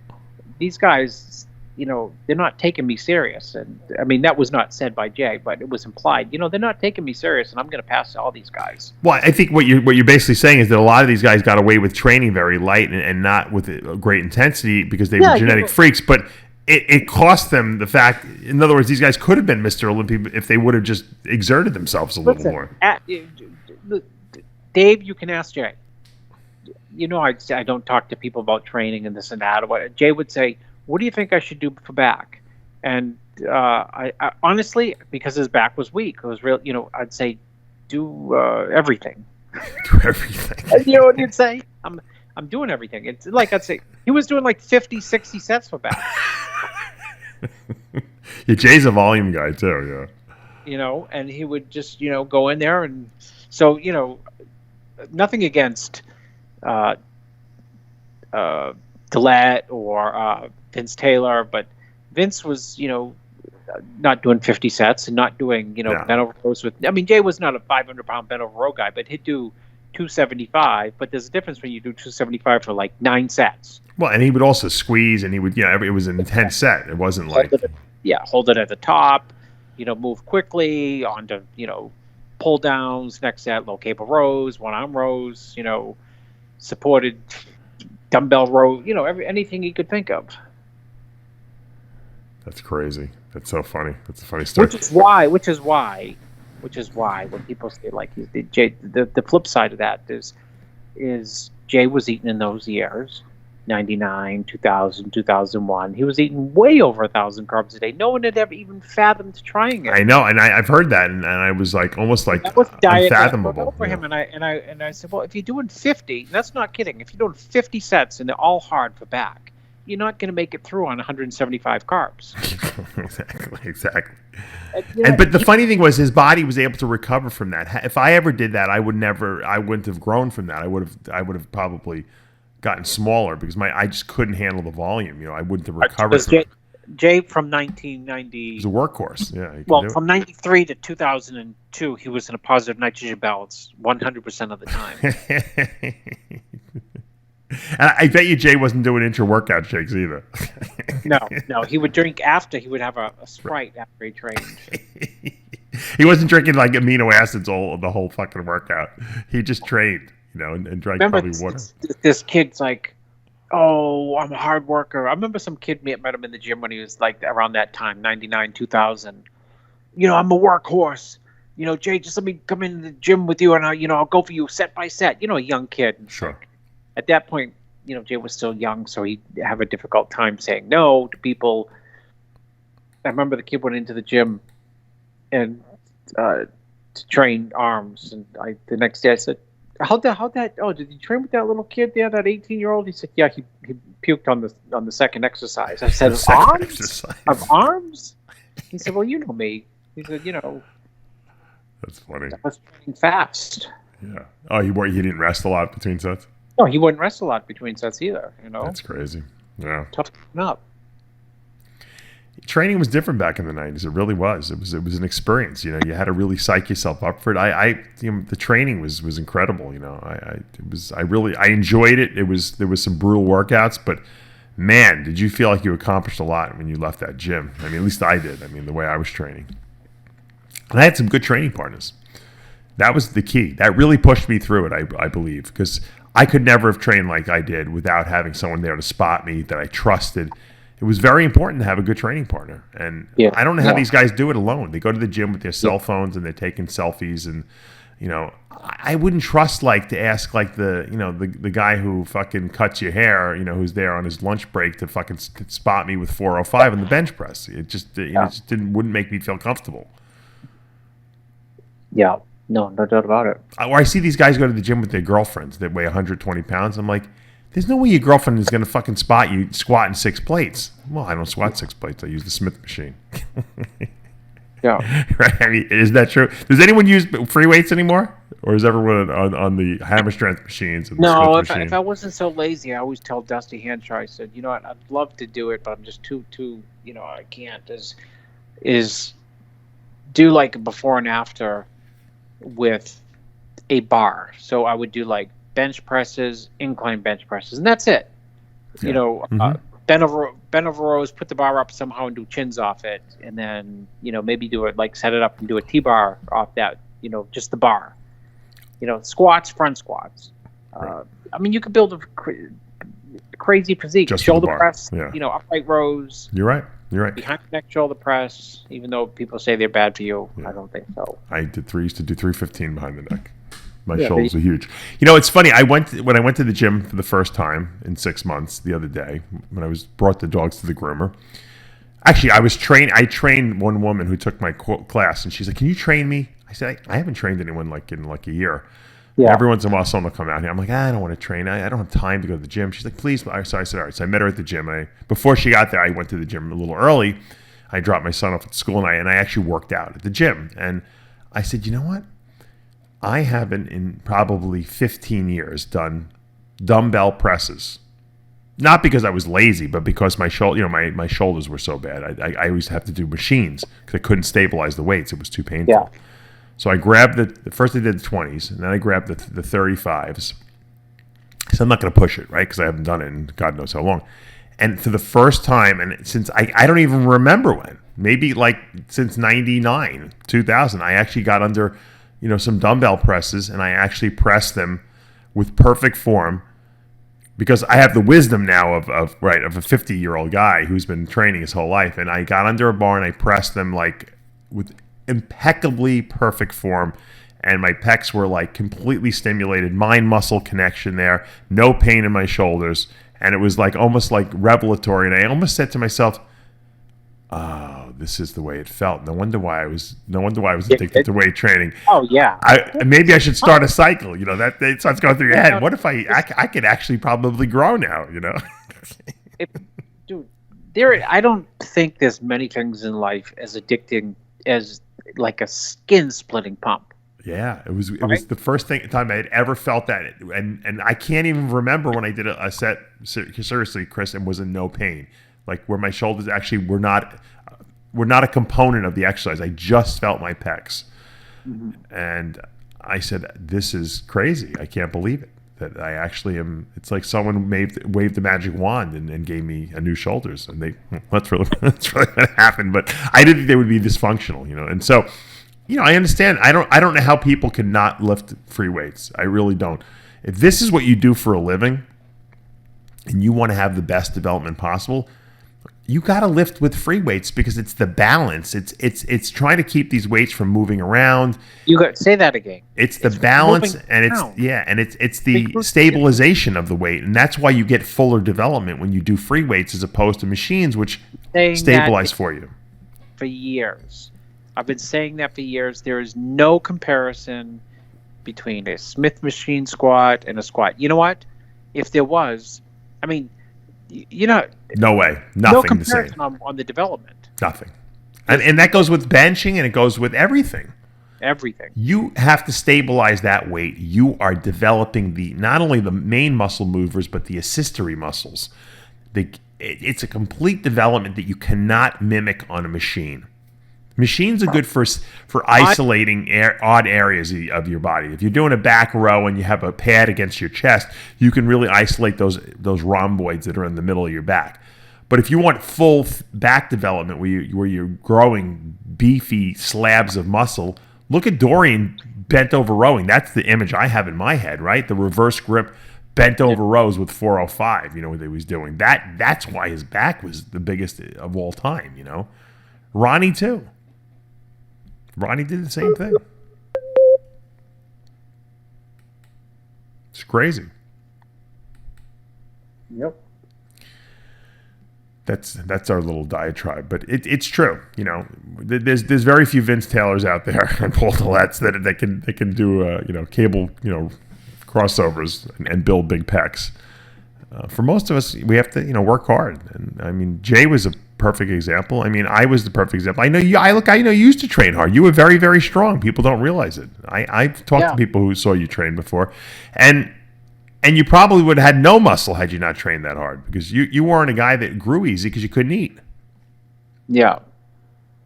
these guys, they're not taking me serious. And I mean, that was not said by Jay, but it was implied. They're not taking me serious, and I'm going to pass all these guys. Well, I think what you're basically saying is that a lot of these guys got away with training very light and not with great intensity because they were genetic freaks. But it cost them the fact. In other words, these guys could have been Mr. Olympia if they would have just exerted themselves a little more. Dave, you can ask Jay. I don't talk to people about training and this and that. Jay would say, "What do you think I should do for back?" And I honestly, because his back was weak, it was real. I'd say, do everything. Do everything. And you know what he'd say? I'm doing everything. It's like I'd say he was doing like 50, 60 sets for back. Yeah, Jay's a volume guy too. Yeah. And he would just go in there, and so nothing against Dillette or Vince Taylor, but Vince was, not doing 50 sets and not doing, bent over rows with. I mean, Jay was not a 500-pound bent over row guy, but he'd do 275. But there's a difference when you do 275 for like 9 sets. Well, and he would also squeeze, and he would, it was an intense set. It wasn't like hold it at the top, move quickly onto, pull downs, next set, low cable rows, one arm rows, supported dumbbell row, anything you could think of. That's crazy. That's so funny. That's a funny story. Which is why when people say like Jay, the flip side of that is Jay was eating in those years, 99, 2000, 2001. He was eating way over 1,000 carbs a day. No one had ever even fathomed trying it. I know, and I've heard that, and I was like almost like that was diet unfathomable for him. And I said, well, if you're doing 50, that's not kidding. If you're doing 50 sets and they're all hard for back, you're not going to make it through on 175 carbs. Exactly. But the funny thing was, his body was able to recover from that. If I ever did that, I wouldn't have grown from that. I would have probably gotten smaller because I just couldn't handle the volume. I wouldn't have recovered. Jay from 1990. He was a workhorse. Yeah. Well, from 93 to 2002, he was in a positive nitrogen balance 100% of the time. And I bet you Jay wasn't doing intra-workout shakes either. No. He would drink after. He would have a Sprite after he trained. He wasn't drinking like amino acids the whole fucking workout. He just trained, and drank probably water. This kid's like, oh, I'm a hard worker. I remember some kid met him in the gym when he was like around that time, 99, 2000. I'm a workhorse. Jay, just let me come in the gym with you and I'll go for you set by set. A young kid. Sure. At that point, Jay was still young, so he'd have a difficult time saying no to people. I remember the kid went into the gym and to train arms, and the next day I said, "How'd that? Oh, did you train with that little kid there, that 18-year-old?" He said, "Yeah, he puked on the second exercise." I said, "Of arms?" He said, "Well, you know me." He said, That's funny. I was training fast. Yeah. Oh, he didn't rest a lot between sets? No, he wouldn't rest a lot between sets either. That's crazy. Yeah. Toughen up. Training was different back in the 90s. It really was. It was an experience. You had to really psych yourself up for it. The training was incredible. I enjoyed it. There was some brutal workouts, but man, did you feel like you accomplished a lot when you left that gym? I mean, at least I did. I mean, the way I was training, and I had some good training partners. That was the key. That really pushed me through it. I believe, because I could never have trained like I did without having someone there to spot me that I trusted. It was very important to have a good training partner. And I don't know how these guys do it alone. They go to the gym with their cell phones and they're taking selfies. And, I wouldn't trust to ask the guy who fucking cuts your hair, who's there on his lunch break to fucking spot me with 405 on the bench press. It just, wouldn't make me feel comfortable. Yeah. No doubt about it. Or I see these guys go to the gym with their girlfriends that weigh 120 pounds. I'm like, there's no way your girlfriend is going to fucking spot you squatting 6 plates. Well, I don't squat 6 plates. I use the Smith machine. Yeah. Right? I mean, is that true? Does anyone use free weights anymore? Or is everyone on the hammer strength machines? And the Smith machine? If I wasn't so lazy, I always tell Dusty Hanshaw, I said, what, I'd love to do it, but I'm just too I can't, is do like a before and after with a bar. So I would do like bench presses, incline bench presses, and that's it. Yeah. Bend over rows, put the bar up somehow and do chins off it, and then maybe do it like set it up and do a T-bar off that. Just the bar. Squats, front squats. Right. I mean, you could build a crazy physique. Just shoulder press. Yeah. Upright rows. You're right. Behind the neck shoulder press, even though people say they're bad for you, I don't think so. I used to do 315 behind the neck. My shoulders are huge. It's funny. When I went to the gym for the first time in 6 months the other day, when I brought the dogs to the groomer. Actually, I trained one woman who took my class, and she's like, "Can you train me?" I said, "I haven't trained anyone in a year." Yeah. Every once in a while, someone will come out here. I'm like, I don't want to train. I don't have time to go to the gym. She's like, "Please." So I said, all right. So I met her at the gym. Before she got there, I went to the gym a little early. I dropped my son off at school, and I actually worked out at the gym. And I said, you know what? I haven't in probably 15 years done dumbbell presses Not because I was lazy, but because my my shoulders were so bad. I always have to do machines because I couldn't stabilize the weights. It was too painful. Yeah. So I grabbed the first I did the 20s, and then I grabbed the 35s. So I'm not going to push it, right? Because I haven't done it in God knows how long. And for the first time, and since I don't even remember when, maybe like since 99, 2000, I actually got under, some dumbbell presses, and I actually pressed them with perfect form because I have the wisdom now of a 50-year-old guy who's been training his whole life. And I got under a bar and I pressed them like with impeccably perfect form. And my pecs were like completely stimulated, mind-muscle connection there, no pain in my shoulders. And it was like almost like revelatory. And I almost said to myself, "Oh, this is the way it felt. No wonder why I was addicted to weight training." Oh yeah. Maybe I should start a cycle. That it starts going through your head. What if I could actually probably grow now? Dude, I don't think there's many things in life as addicting as like a skin-splitting pump. Yeah, it was the first time I had ever felt that, and I can't even remember when I did a set seriously, Chris, and was in no pain, like where my shoulders actually were not a component of the exercise. I just felt my pecs, and I said, "This is crazy. I can't believe it. That I actually am." It's like someone waved the magic wand and gave me a new shoulders, and that's really what happened. But I didn't think they would be dysfunctional, and so. I understand. I don't know how people can not lift free weights. I really don't. If this is what you do for a living and you want to have the best development possible, you got to lift with free weights because it's the balance. It's trying to keep these weights from moving around. You got say that again. It's the balance and it's the stabilization of the weight, and that's why you get fuller development when you do free weights as opposed to machines which stabilize for you. For years. I've been saying that for years. There is no comparison between a Smith machine squat and a squat. You know what? If there was, no way. Nothing no comparison the same. On the development. Nothing. And that goes with benching and it goes with everything. Everything. You have to stabilize that weight. You are developing not only the main muscle movers, but the accessory muscles. It's a complete development that you cannot mimic on a machine. Machines are good for isolating odd areas of your body. If you're doing a back row and you have a pad against your chest, you can really isolate those rhomboids that are in the middle of your back. But if you want full back development where you're growing beefy slabs of muscle, look at Dorian bent over rowing. That's the image I have in my head, right? The reverse grip bent over rows with 405, what he was doing. That's why his back was the biggest of all time, Ronnie too. Ronnie did the same thing. It's crazy. Yep. That's our little diatribe, but it's true. There's very few Vince Taylors out there and Paul Tillettes that can do cable crossovers and build big pecs. For most of us, we have to work hard. And Jay was a perfect example. I was the perfect example. I know you. You used to train hard. You were very, very strong. People don't realize it. I've talked to people who saw you train before, and you probably would have had no muscle had you not trained that hard because you weren't a guy that grew easy because you couldn't eat. Yeah,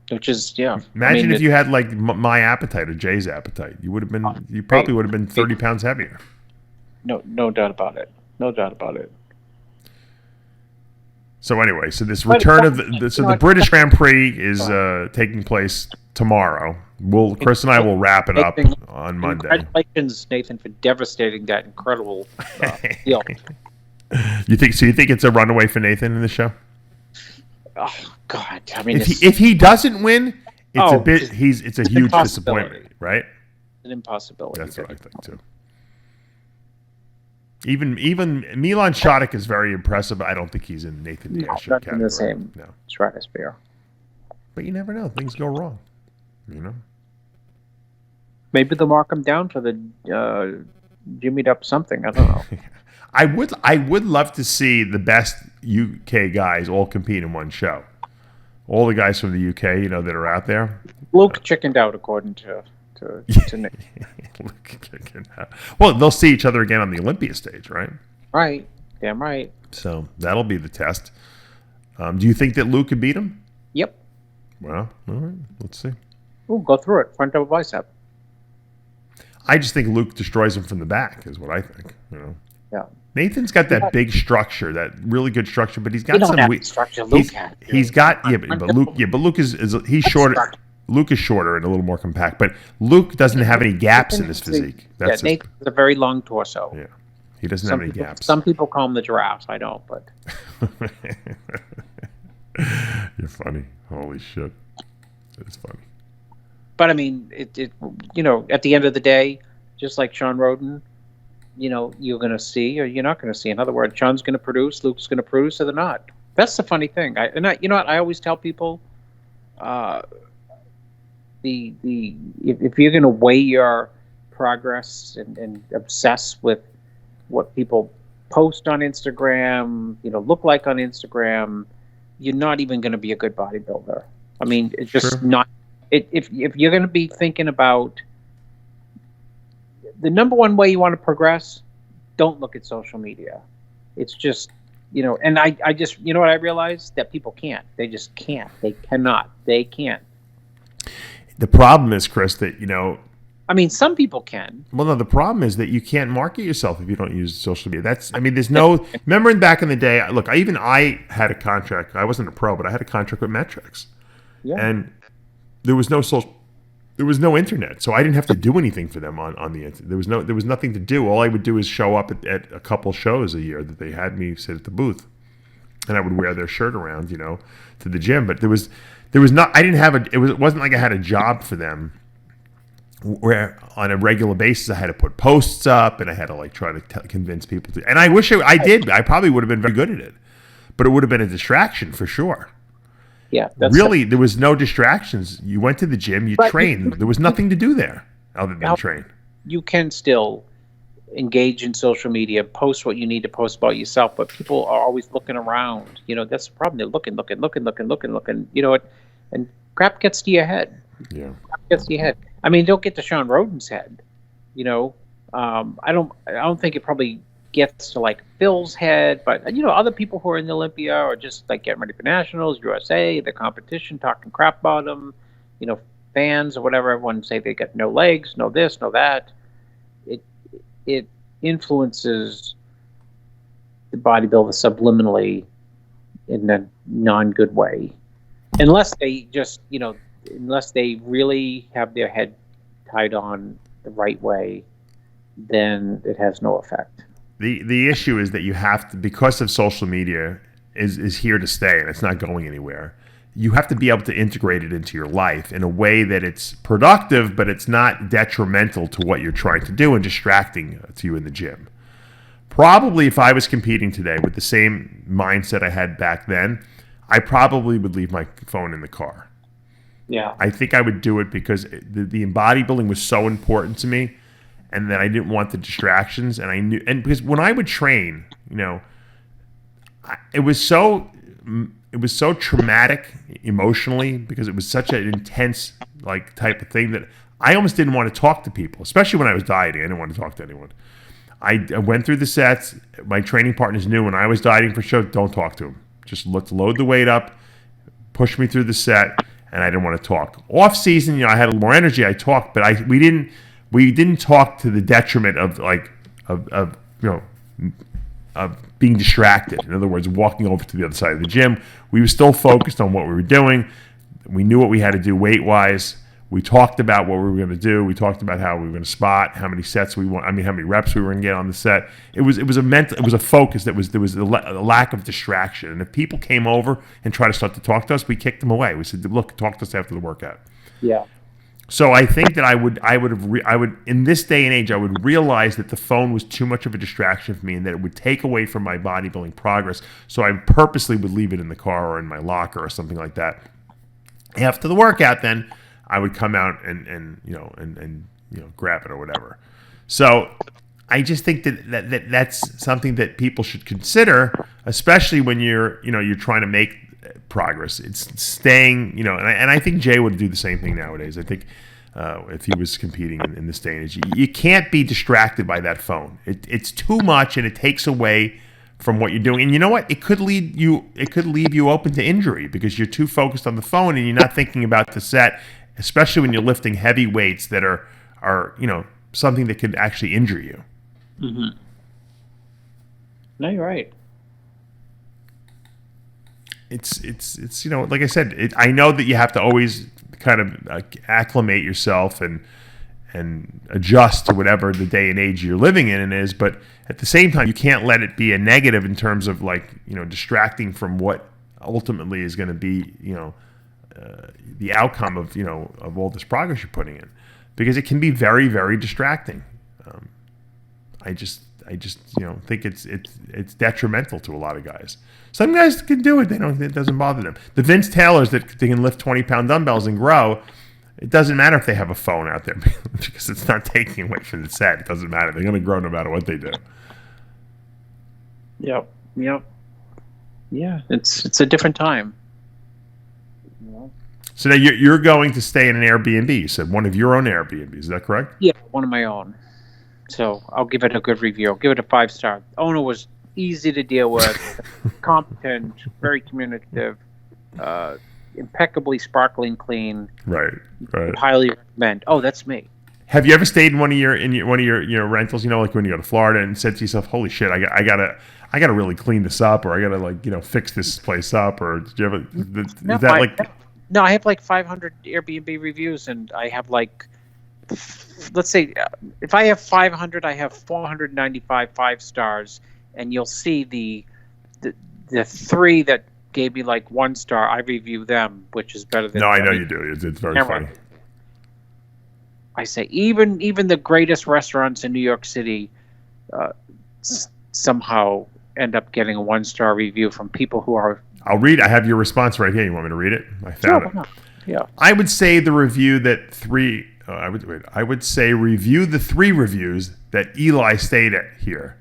which is Imagine if you had like my appetite or Jay's appetite. You would have been. You probably would have been 30 pounds heavier. No doubt about it. No doubt about it. So anyway, so this return of the British Grand Prix is taking place tomorrow. Chris and I will wrap it up on Monday. Congratulations, Nathan, for devastating that incredible deal. You think it's a runaway for Nathan in the show? Oh God! If he doesn't win, it's a huge disappointment, right? An impossibility. That's what I think too. Even Milan Šadik is very impressive. I don't think he's in Nathan Diaz category. In the same stratosphere. But you never know; things go wrong. Maybe they'll mark him down for the jimmied up something. I don't know. I would love to see the best UK guys all compete in one show. All the guys from the UK, that are out there. Luke chickened out, according to Nick. Well, they'll see each other again on the Olympia stage, right? Right. Damn right. So that'll be the test. Do you think that Luke could beat him? Yep. Well, all right. Let's see. Ooh, go through it. Front double bicep. I just think Luke destroys him from the back, is what I think. Yeah. Nathan's got that big structure, that really good structure, but he's got some weak structure. Luke he's got but Luke is he's shorter. Luke is shorter and a little more compact, but Luke doesn't have any gaps in his physique. That's Nate has a very long torso. Yeah, he doesn't have any gaps. Some people call him the giraffes. I don't, but you're funny. Holy shit, it's funny. But I mean, it at the end of the day, just like Sean Roden, you're going to see or you're not going to see. In other words, Sean's going to produce, Luke's going to produce, or they're not. That's the funny thing. You know what? I always tell people. If you're going to weigh your progress and obsess with what people post on Instagram, look like on Instagram, you're not even going to be a good bodybuilder. I mean, it's just not. If you're going to be thinking about the number one way you want to progress, don't look at social media. It's just, and I just, what I realized? That people can't. They just can't. They cannot. They can't. The problem is, Chris, that, I mean, some people can. Well, no, the problem is that you can't market yourself if you don't use social media. There's no, remember back in the day, look, I had a contract. I wasn't a pro, but I had a contract with Metrics. Yeah. And there was no internet. So I didn't have to do anything for them on the internet. There was nothing to do. All I would do is show up at a couple shows a year that they had me sit at the booth. And I would wear their shirt around, to the gym. But there was not. I didn't have it wasn't like I had a job for them, where on a regular basis I had to put posts up and I had to try to convince people to. And I wish I did. I probably would have been very good at it, but it would have been a distraction for sure. Yeah, really, there was no distractions. You went to the gym, you trained. There was nothing to do there other than train. You can still engage in social media, post what you need to post about yourself, but people are always looking around. That's the problem. They're looking. And crap gets to your head. Yeah, crap gets to your head. I mean, don't get to Sean Roden's head. I don't think it probably gets to Phil's head, but other people who are in the Olympia are just getting ready for nationals, USA, the competition, talking crap about them. Fans or whatever, everyone say they got no legs, no this, no that. It influences the bodybuilder subliminally in a non-good way, unless they just unless they really have their head tied on the right way, then it has no effect. The issue is that you have to, because of social media is here to stay and it's not going anywhere. You have to be able to integrate it into your life in a way that it's productive, but it's not detrimental to what you're trying to do and distracting to you in the gym. Probably if I was competing today with the same mindset I had back then, I probably would leave my phone in the car. Yeah. I think I would do it because the bodybuilding was so important to me, and that I didn't want the distractions, and I knew, and because when I would train, it was so traumatic emotionally, because it was such an intense type of thing that I almost didn't want to talk to people, especially when I was dieting. I didn't want to talk to anyone. I went through the sets. My training partners knew when I was dieting for show, don't talk to them. Just let's load the weight up, push me through the set, and I didn't want to talk. Off season, I had a little more energy. I talked, but we didn't talk to the detriment of being distracted. In other words, walking over to the other side of the gym. We were still focused on what we were doing. We knew what we had to do weight-wise. We talked about what we were going to do. We talked about how we were going to spot, how many sets we want. How many reps we were going to get on the set. It was a focus. There was a lack of distraction. And if people came over and tried to start to talk to us, we kicked them away. We said, "Look, talk to us after the workout." Yeah. So I think that I would in this day and age, I would realize that the phone was too much of a distraction for me, and that it would take away from my bodybuilding progress. So I purposely would leave it in the car or in my locker or something like that. After the workout, then I would come out and grab it or whatever. So I just think that's something that people should consider, especially when you're trying to make progress. It's staying, and I think Jay would do the same thing nowadays. I think if he was competing in this day and age, you can't be distracted by that phone. It's too much, and it takes away from what you're doing. And you know what? It could leave you open to injury because you're too focused on the phone and you're not thinking about the set, especially when you're lifting heavy weights that are something that could actually injure you. Mm-hmm. No, you're right. It's like I said, I know that you have to always kind of acclimate yourself and adjust to whatever the day and age you're living in is, but at the same time, you can't let it be a negative in terms of distracting from what ultimately is going to be, the outcome of all this progress you're putting in, because it can be very, very distracting. I just think it's detrimental to a lot of guys. Some guys can do it; it doesn't bother them. The Vince Taylors that they can lift 20-pound dumbbells and grow. It doesn't matter if they have a phone out there because it's not taking away from the set. It doesn't matter. They're going to grow no matter what they do. Yep. Yeah, it's a different time. So now you're going to stay in an Airbnb. You said one of your own Airbnbs. Is that correct? Yeah, one of my own. So I'll give it a good review. I'll give it a 5-star. Owner was easy to deal with, competent, very communicative, impeccably sparkling clean. Right. Highly recommend. Oh, that's me. Have you ever stayed in one of your rentals? Like when you go to Florida and said to yourself, "Holy shit, I gotta really clean this up, or I gotta fix this place up," or did you ever? No, I have like 500 Airbnb reviews, and I have let's say, if I have 500, I have 495 5-stars, and you'll see the 3 that gave me 1 star. I review them, which is better than. No, I know you do. It's very funny. I say even the greatest restaurants in New York City somehow end up getting a 1-star review from people who are. I'll read. I have your response right here. You want me to read it? I found it. Yeah. I would say the review that 3. I would say review the 3 reviews that Eli stayed at here.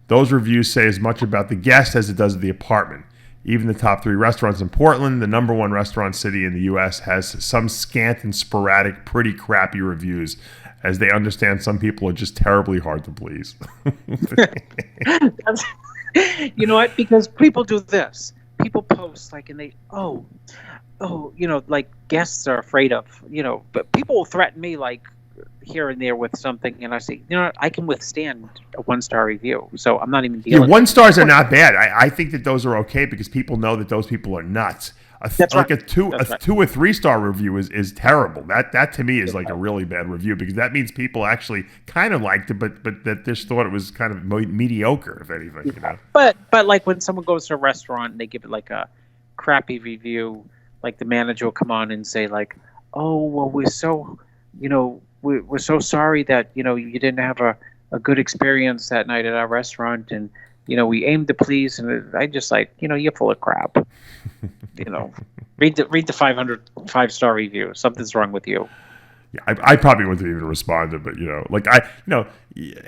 Those reviews say as much about the guest as it does the apartment. Even the top 3 restaurants in Portland, the number 1 restaurant city in the U.S., has some scant and sporadic, pretty crappy reviews, as they understand some people are just terribly hard to please. You know what? Because people do this. People post and they, guests are afraid of, but people will threaten me here and there with something, and I say, I can withstand a 1-star review, so I'm not even dealing. 1 stars are not bad. I think that those are okay because people know that those people are nuts. That's right. A 2 or 3-star review is terrible. That to me is a really bad review because that means people actually kind of liked it, but that just thought it was kind of mediocre, if anything. But when someone goes to a restaurant and they give it a crappy review, the manager will come on and say oh well, we're so we're so sorry that you didn't have a good experience that night at our restaurant, and we aimed to please, and I just you're full of crap. Read the 500 5-star review. Something's wrong with you. Yeah, I probably wouldn't have even responded, but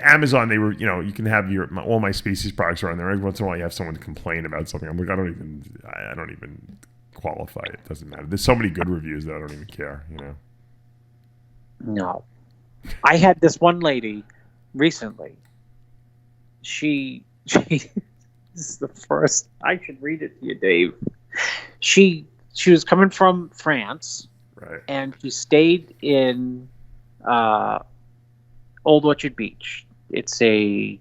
Amazon, they were you can have all my species products are on there. Every once in a while, you have someone complain about something. I'm like, I don't even qualify. It doesn't matter. There's so many good reviews that I don't even care. No, I had this one lady recently. She this is the first. I should read it to you, Dave. She was coming from France, right? And she stayed in Old Orchard Beach. It's a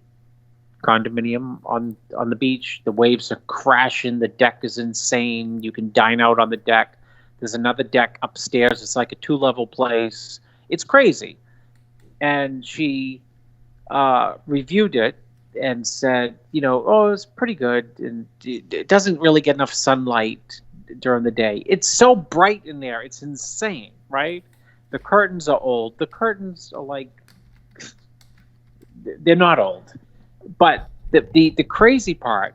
condominium on the beach. The waves are crashing. The deck is insane. You can dine out on the deck. There's another deck upstairs. It's like a 2-level place. It's crazy. And she reviewed it and said, it's pretty good, and it doesn't really get enough sunlight during the day. It's so bright in there. It's insane, right? The curtains are old. The curtains are they're not old. But the crazy part,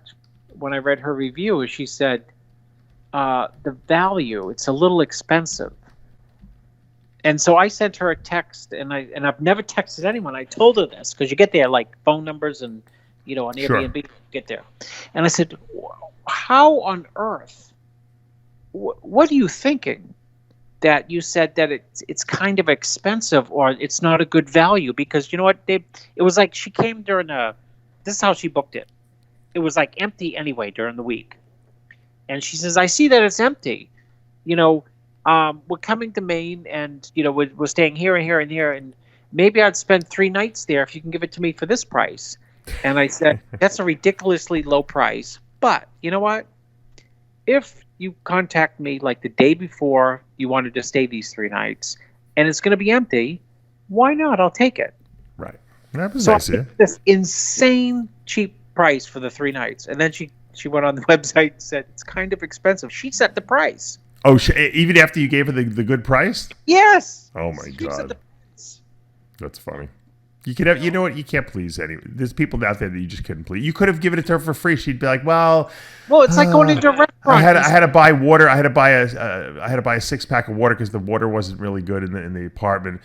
when I read her review, is she said, the value, it's a little expensive. And so I sent her a text, and I've never texted anyone. I told her this because you get their phone numbers and on Airbnb, you get there. And I said, how on earth? What are you thinking that you said that it's kind of expensive or it's not a good value? Because you know what, it was she came during this is how she booked it. it was like empty anyway during the week. And she says, I see that it's empty. You know, we're coming to Maine, and you know, we're staying here and here and here, and maybe I'd spend 3 nights there if you can give it to me for this price. And I said, that's a ridiculously low price. But you know what? If you contact me like the day before you wanted to stay these 3 nights, and it's going to be empty, why not? I'll take it. Right. That was So nice, I yeah. paid this insane cheap price for the 3 nights, and then she went on the website and said it's kind of expensive. She set the price. Oh, even after you gave her the good price? Yes. Oh my She set the God, price. that's funny. You could have, you know what? You can't please anyone. There's people out there that you just couldn't please. You could have given it to her for free. She'd be like, "Well, It's like going into a restaurant. I had to buy water. I had to buy a 6-pack of water because the water wasn't really good in the apartment."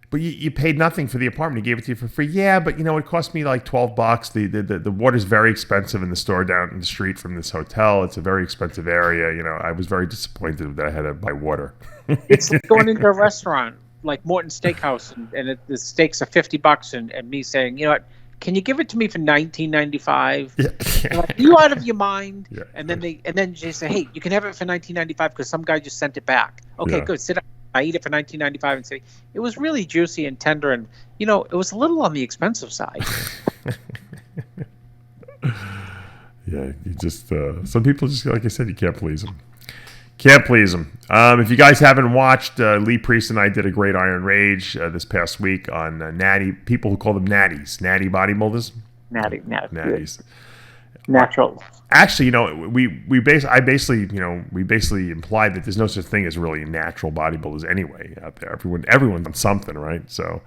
But you paid nothing for the apartment. He gave it to you for free. Yeah, but you know, it cost me like $12. The water's very expensive in the store down the street from this hotel. It's a very expensive area. You know, I was very disappointed that I had to buy water. It's like going into a restaurant like Morton Steakhouse, and the steaks are $50, and me saying, you know what, can you give it to me for $19.95? Yeah. Like, are you out of your mind? Yeah. And then they say, hey, you can have it for $19.95 because some guy just sent it back. Okay, Yeah. good. Sit down. I eat it for $19.95 and say it was really juicy and tender, and you know, it was a little on the expensive side. Yeah, you just some people just, like I said, you can't please them. Can't please them. If you guys haven't watched, Lee Priest and I did a great Iron Rage this past week on natty, people who call them natties, natty bodybuilders. Natties. Natural. Actually, you know, we basically implied that there's no such thing as really natural bodybuilders anyway out there. Everyone's on something, right? So,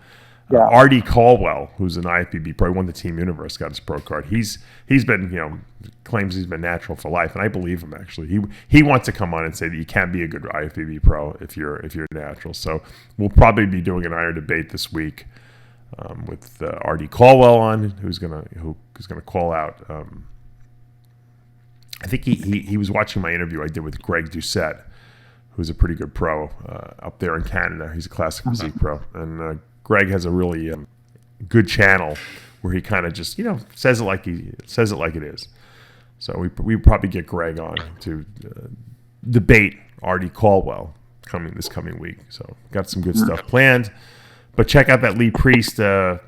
Yeah. R.D. Caldwell, who's an IFBB pro, won the Team Universe, got his pro card. He's been, you know, claims he's been natural for life, and I believe him actually. He wants to come on and say that you can be a good IFBB pro if you're natural. So we'll probably be doing an iron debate this week with R.D. Caldwell on, who's gonna call out. I think he was watching my interview I did with Greg Doucette, who's a pretty good pro up there in Canada. He's a classic physique pro, and Greg has a really good channel where he kind of just, you know, says it like it is. So we probably get Greg on to debate R.D. Caldwell this coming week. So got some good stuff planned. But check out that Lee Priest Iron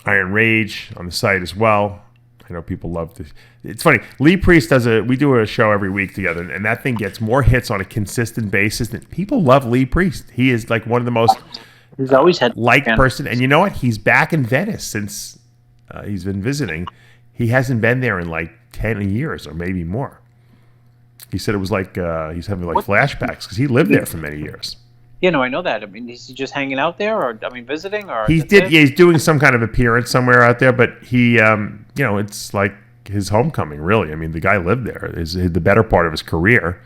Rage on the site as well. I know people love this. It's funny. Lee Priest we do a show every week together, and that thing gets more hits on a consistent basis. And people love Lee Priest. He is like one of the most He's always had liked person. And you know what? He's back in Venice since he's been visiting. He hasn't been there in like 10 years or maybe more. He said it was like he's having like flashbacks because he lived there for many years. You know, I know that. I mean, is he just hanging out there, or visiting, or He's doing some kind of appearance somewhere out there, but he, you know, it's like his homecoming, really. I mean, the guy lived there. Is the better part of his career,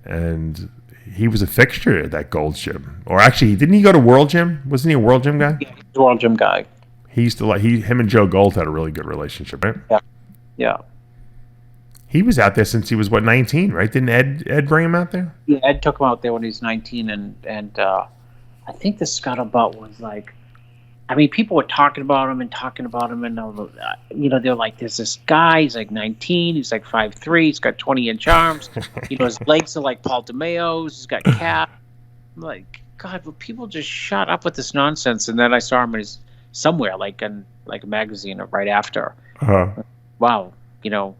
and he was a fixture at that Gold's Gym. Or actually, didn't he go to World Gym? Wasn't he a World Gym guy? Yeah, he's a World Gym guy. He used to him and Joe Gold had a really good relationship, right? Yeah. He was out there since he was 19, right? Didn't Ed bring him out there? Yeah, Ed took him out there when he was 19, and I think the scuttlebutt was like, I mean, people were talking about him, and you know, they're like, there's this guy, he's like 19, he's like 5'3", he's got 20-inch arms, you know, his legs are like Paul DeMeo's, he's got calf. I'm like, God, will people just shut up with this nonsense? And then I saw him somewhere, like in like a magazine right after. Wow, you know,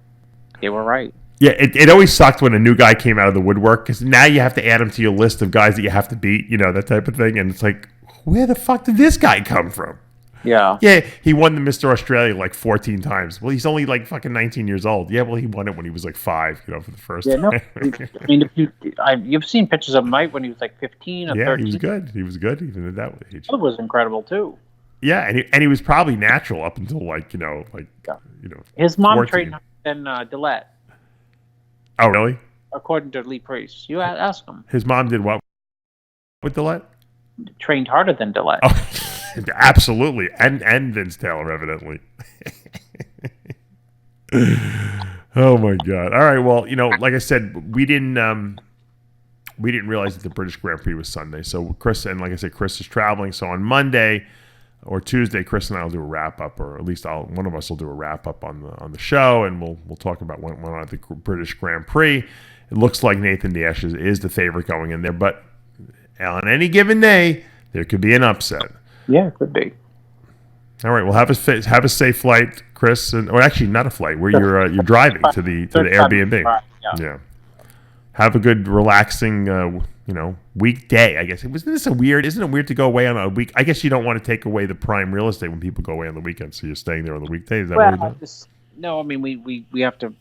they were right. Yeah, it always sucked when a new guy came out of the woodwork because now you have to add him to your list of guys that you have to beat, you know, that type of thing. And it's like, where the fuck did this guy come from? Yeah. Yeah, he won the Mr. Australia like 14 times. Well, he's only like fucking 19 years old. Yeah, well, he won it when he was like 5, you know, for the first time. No, I mean, you've seen pictures of him, right, when he was like 15 or 13. Yeah, he was good. He was good even at that age. That was incredible, too. Yeah, and he was probably natural up until like, you know, His mom 14. trained him in Dillette, Oh, really? according to Lee Priest. You ask him. His mom did what with Dillette? Trained harder than Dillette. Oh, absolutely. And Vince Taylor, evidently. Oh, my God. All right, well, you know, like I said, we didn't realize that the British Grand Prix was Sunday. So Chris, and like I said, Chris is traveling. So on Monday, or Tuesday, Chris and I will do a wrap up, or at least one of us will do a wrap up on the show, and we'll talk about what went on at the British Grand Prix. It looks like Nathan Dash is the favorite going in there, but on any given day, there could be an upset. Yeah, it could be. All right, well, have a safe flight, Chris, or actually not a flight. Where you're driving to the Airbnb. Yeah. Have a good, relaxing, weekday. I guess isn't it weird to go away on a week? I guess you don't want to take away the prime real estate when people go away on the weekend, so you're staying there on the weekday. Is that what you're doing? No, I mean we have to,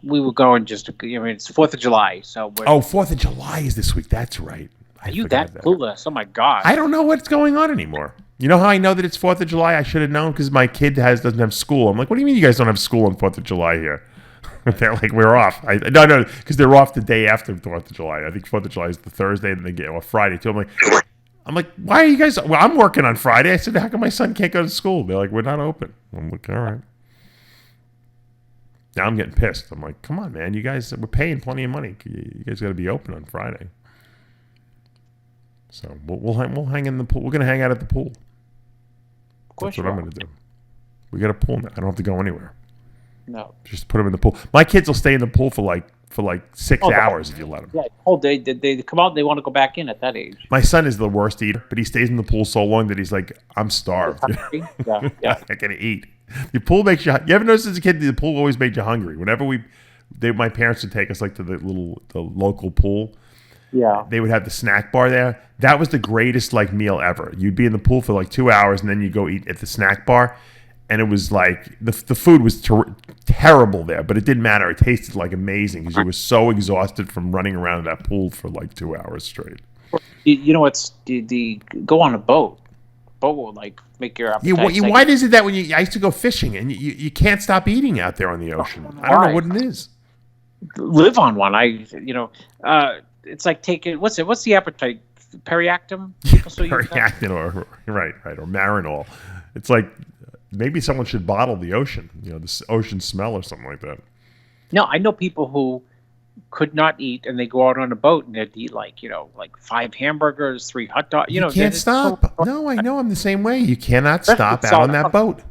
we were going it's 4th of July, so. 4th of July is this week. That's right. Are you that clueless? Oh my God! I don't know what's going on anymore. You know how I know that it's 4th of July? I should have known because my kid doesn't have school. I'm like, what do you mean you guys don't have school on 4th of July here? They're like, we're off. No, because they're off the day after 4th of July. I think 4th of July is the Thursday, and they get Friday too. I'm like, why are you guys? Well, I'm working on Friday. I said, how come my son can't go to school? They're like, we're not open. I'm like, all right. Now I'm getting pissed. I'm like, come on, man. You guys, we're paying plenty of money. You guys got to be open on Friday. So we'll hang in the pool. We're gonna hang out at the pool. That's what I'm gonna do. We got a pool now. I don't have to go anywhere. No. Just put them in the pool. My kids will stay in the pool for like 6 hours if you let them. Yeah, whole day. They come out and they want to go back in at that age. My son is the worst eater, but he stays in the pool so long that he's like, I'm starved. Yeah. I gotta eat. The pool makes you. You ever notice as a kid the pool always made you hungry? Whenever my parents would take us like to the local pool. Yeah. They would have the snack bar there. That was the greatest like meal ever. You'd be in the pool for like 2 hours and then you go eat at the snack bar. And it was like the food was terrible there, but it didn't matter. It tasted like amazing because you were so exhausted from running around that pool for like 2 hours straight. You know what's the go on a boat. Boat will like make your appetite. Yeah, why is it that I used to go fishing and you can't stop eating out there on the ocean? I don't know what it is. Live on one. It's like taking what's the appetite? Periactum? Periactin or Marinol. It's like maybe someone should bottle the ocean, the ocean smell or something like that. No, I know people who could not eat and they go out on a boat and they'd eat like 5 hamburgers, 3 hot dogs. You can't stop. No, I know I'm the same way. You cannot stop out on that boat.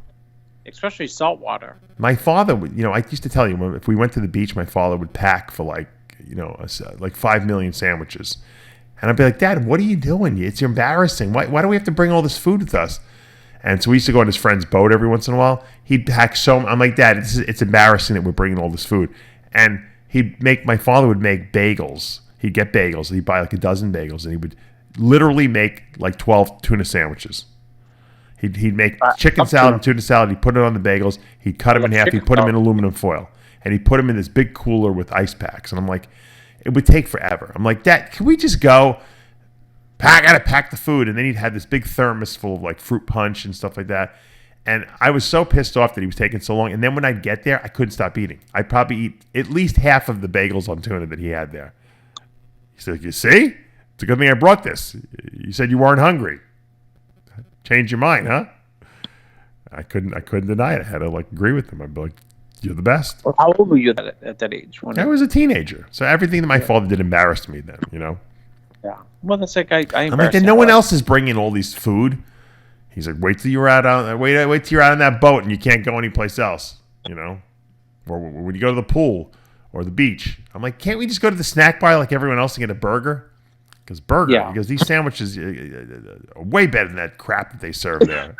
Especially salt water. My father would, I used to tell you, if we went to the beach, my father would pack for like 5 million sandwiches. And I'd be like, Dad, what are you doing? It's embarrassing. Why do we have to bring all this food with us? And so we used to go on his friend's boat every once in a while. He'd pack I'm like, Dad, it's embarrassing that we're bringing all this food. And my father would make bagels. He'd get bagels. He'd buy like a dozen bagels. And he would literally make like 12 tuna sandwiches. He'd make chicken salad and tuna salad. He'd put it on the bagels. He'd cut them in half. He'd put them in aluminum foil. And he'd put them in this big cooler with ice packs. And I'm like, it would take forever. I'm like, Dad, can we just go? I got to pack the food. And then he'd have this big thermos full of like fruit punch and stuff like that. And I was so pissed off that he was taking so long. And then when I'd get there, I couldn't stop eating. I'd probably eat at least half of the bagels on tuna that he had there. He said, you see? It's a good thing I brought this. You said you weren't hungry. Change your mind, huh? I couldn't deny it. I had to like agree with him. I'd be like, you're the best. Well, how old were you at that age? I was a teenager. So everything that my father did embarrassed me then, Yeah. Well, that's like I'm like, then no one else is bringing all these food. He's like, wait till you're out on that boat and you can't go anyplace else, Or when you go to the pool or the beach. I'm like, can't we just go to the snack bar like everyone else and get a burger? Because these sandwiches are way better than that crap that they serve there.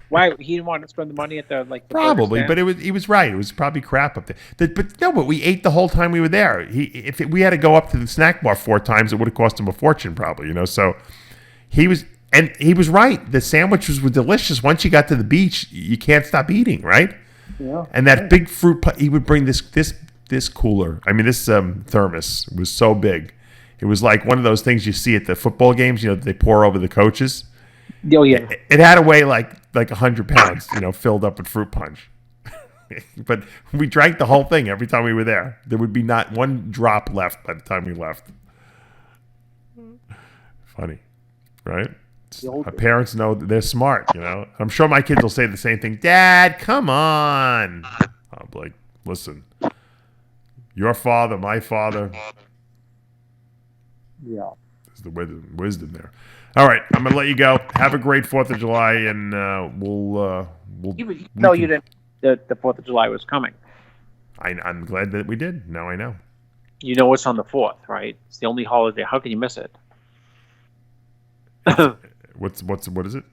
Why he didn't want to spend the money at the probably, but he was right. It was probably crap up there. But we ate the whole time we were there. We had to go up to the snack bar 4 times, it would have cost him a fortune, probably. So he was right. The sandwiches were delicious. Once you got to the beach, you can't stop eating, right? Yeah. And that big fruit, he would bring this cooler. I mean, this thermos was so big. It was like one of those things you see at the football games, that they pour over the coaches. Oh, yeah. It had to weigh like 100 pounds, filled up with fruit punch. But we drank the whole thing every time we were there. There would be not one drop left by the time we left. Funny, right? Our parents know they're smart, I'm sure my kids will say the same thing. Dad, come on. I'll be like, listen, your father, my father. Yeah. the wisdom there. All right, I'm gonna let you go. Have a great 4th of July, and we'll. No, you didn't. The 4th of July was coming. I'm glad that we did. Now I know. You know what's on the 4th, right? It's the only holiday. How can you miss it? What is it?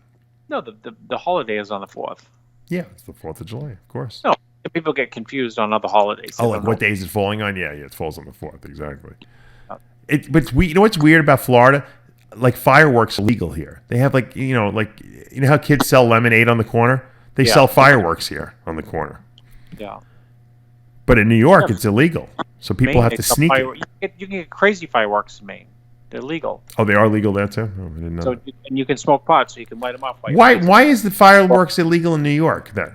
No, the holiday is on the 4th. Yeah, it's the 4th of July, of course. No, people get confused on other holidays. Oh, like what day is it falling on? Yeah, it falls on the 4th, exactly. But you know what's weird about Florida? Like fireworks are legal here. They have you know how kids sell lemonade on the corner? They sell fireworks here on the corner. Yeah. But in New York, it's illegal, so people Maine, have to sneak it. You can get crazy fireworks in Maine. They're legal. Oh, they are legal there too. Oh, I didn't know. So and you can smoke pot, so you can light them up. Why is the fireworks illegal in New York then?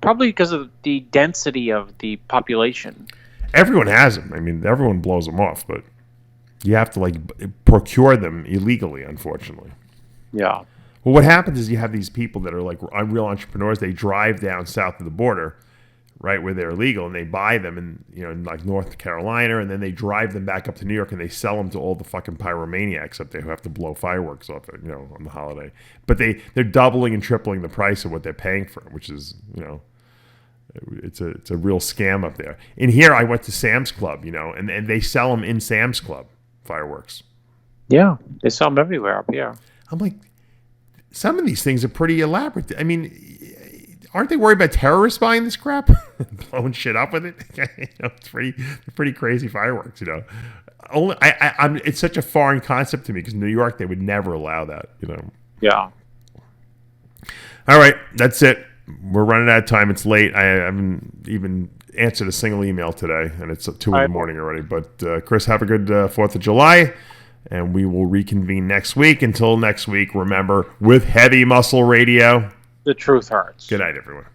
Probably because of the density of the population. Everyone has them. I mean, everyone blows them off, but you have to procure them illegally, unfortunately. Yeah. Well, what happens is you have these people that are real entrepreneurs. They drive down south of the border, right where they're illegal, and they buy them in North Carolina, and then they drive them back up to New York, and they sell them to all the fucking pyromaniacs up there who have to blow fireworks off it, on the holiday. But they're doubling and tripling the price of what they're paying for it, which is it's a real scam up there. In here, I went to Sam's Club, and they sell them in Sam's Club fireworks. Yeah, they sell them everywhere up here. I'm like, some of these things are pretty elaborate. I mean, aren't they worried about terrorists buying this crap, blowing shit up with it? It's pretty crazy fireworks. It's such a foreign concept to me because in New York they would never allow that. Yeah. All right, that's it. We're running out of time. It's late. I haven't even answered a single email today, and it's 2 in the morning already. But Chris, have a good 4th of July, and we will reconvene next week. Until next week, remember, with Heavy Muscle Radio, the truth hurts. Good night, everyone.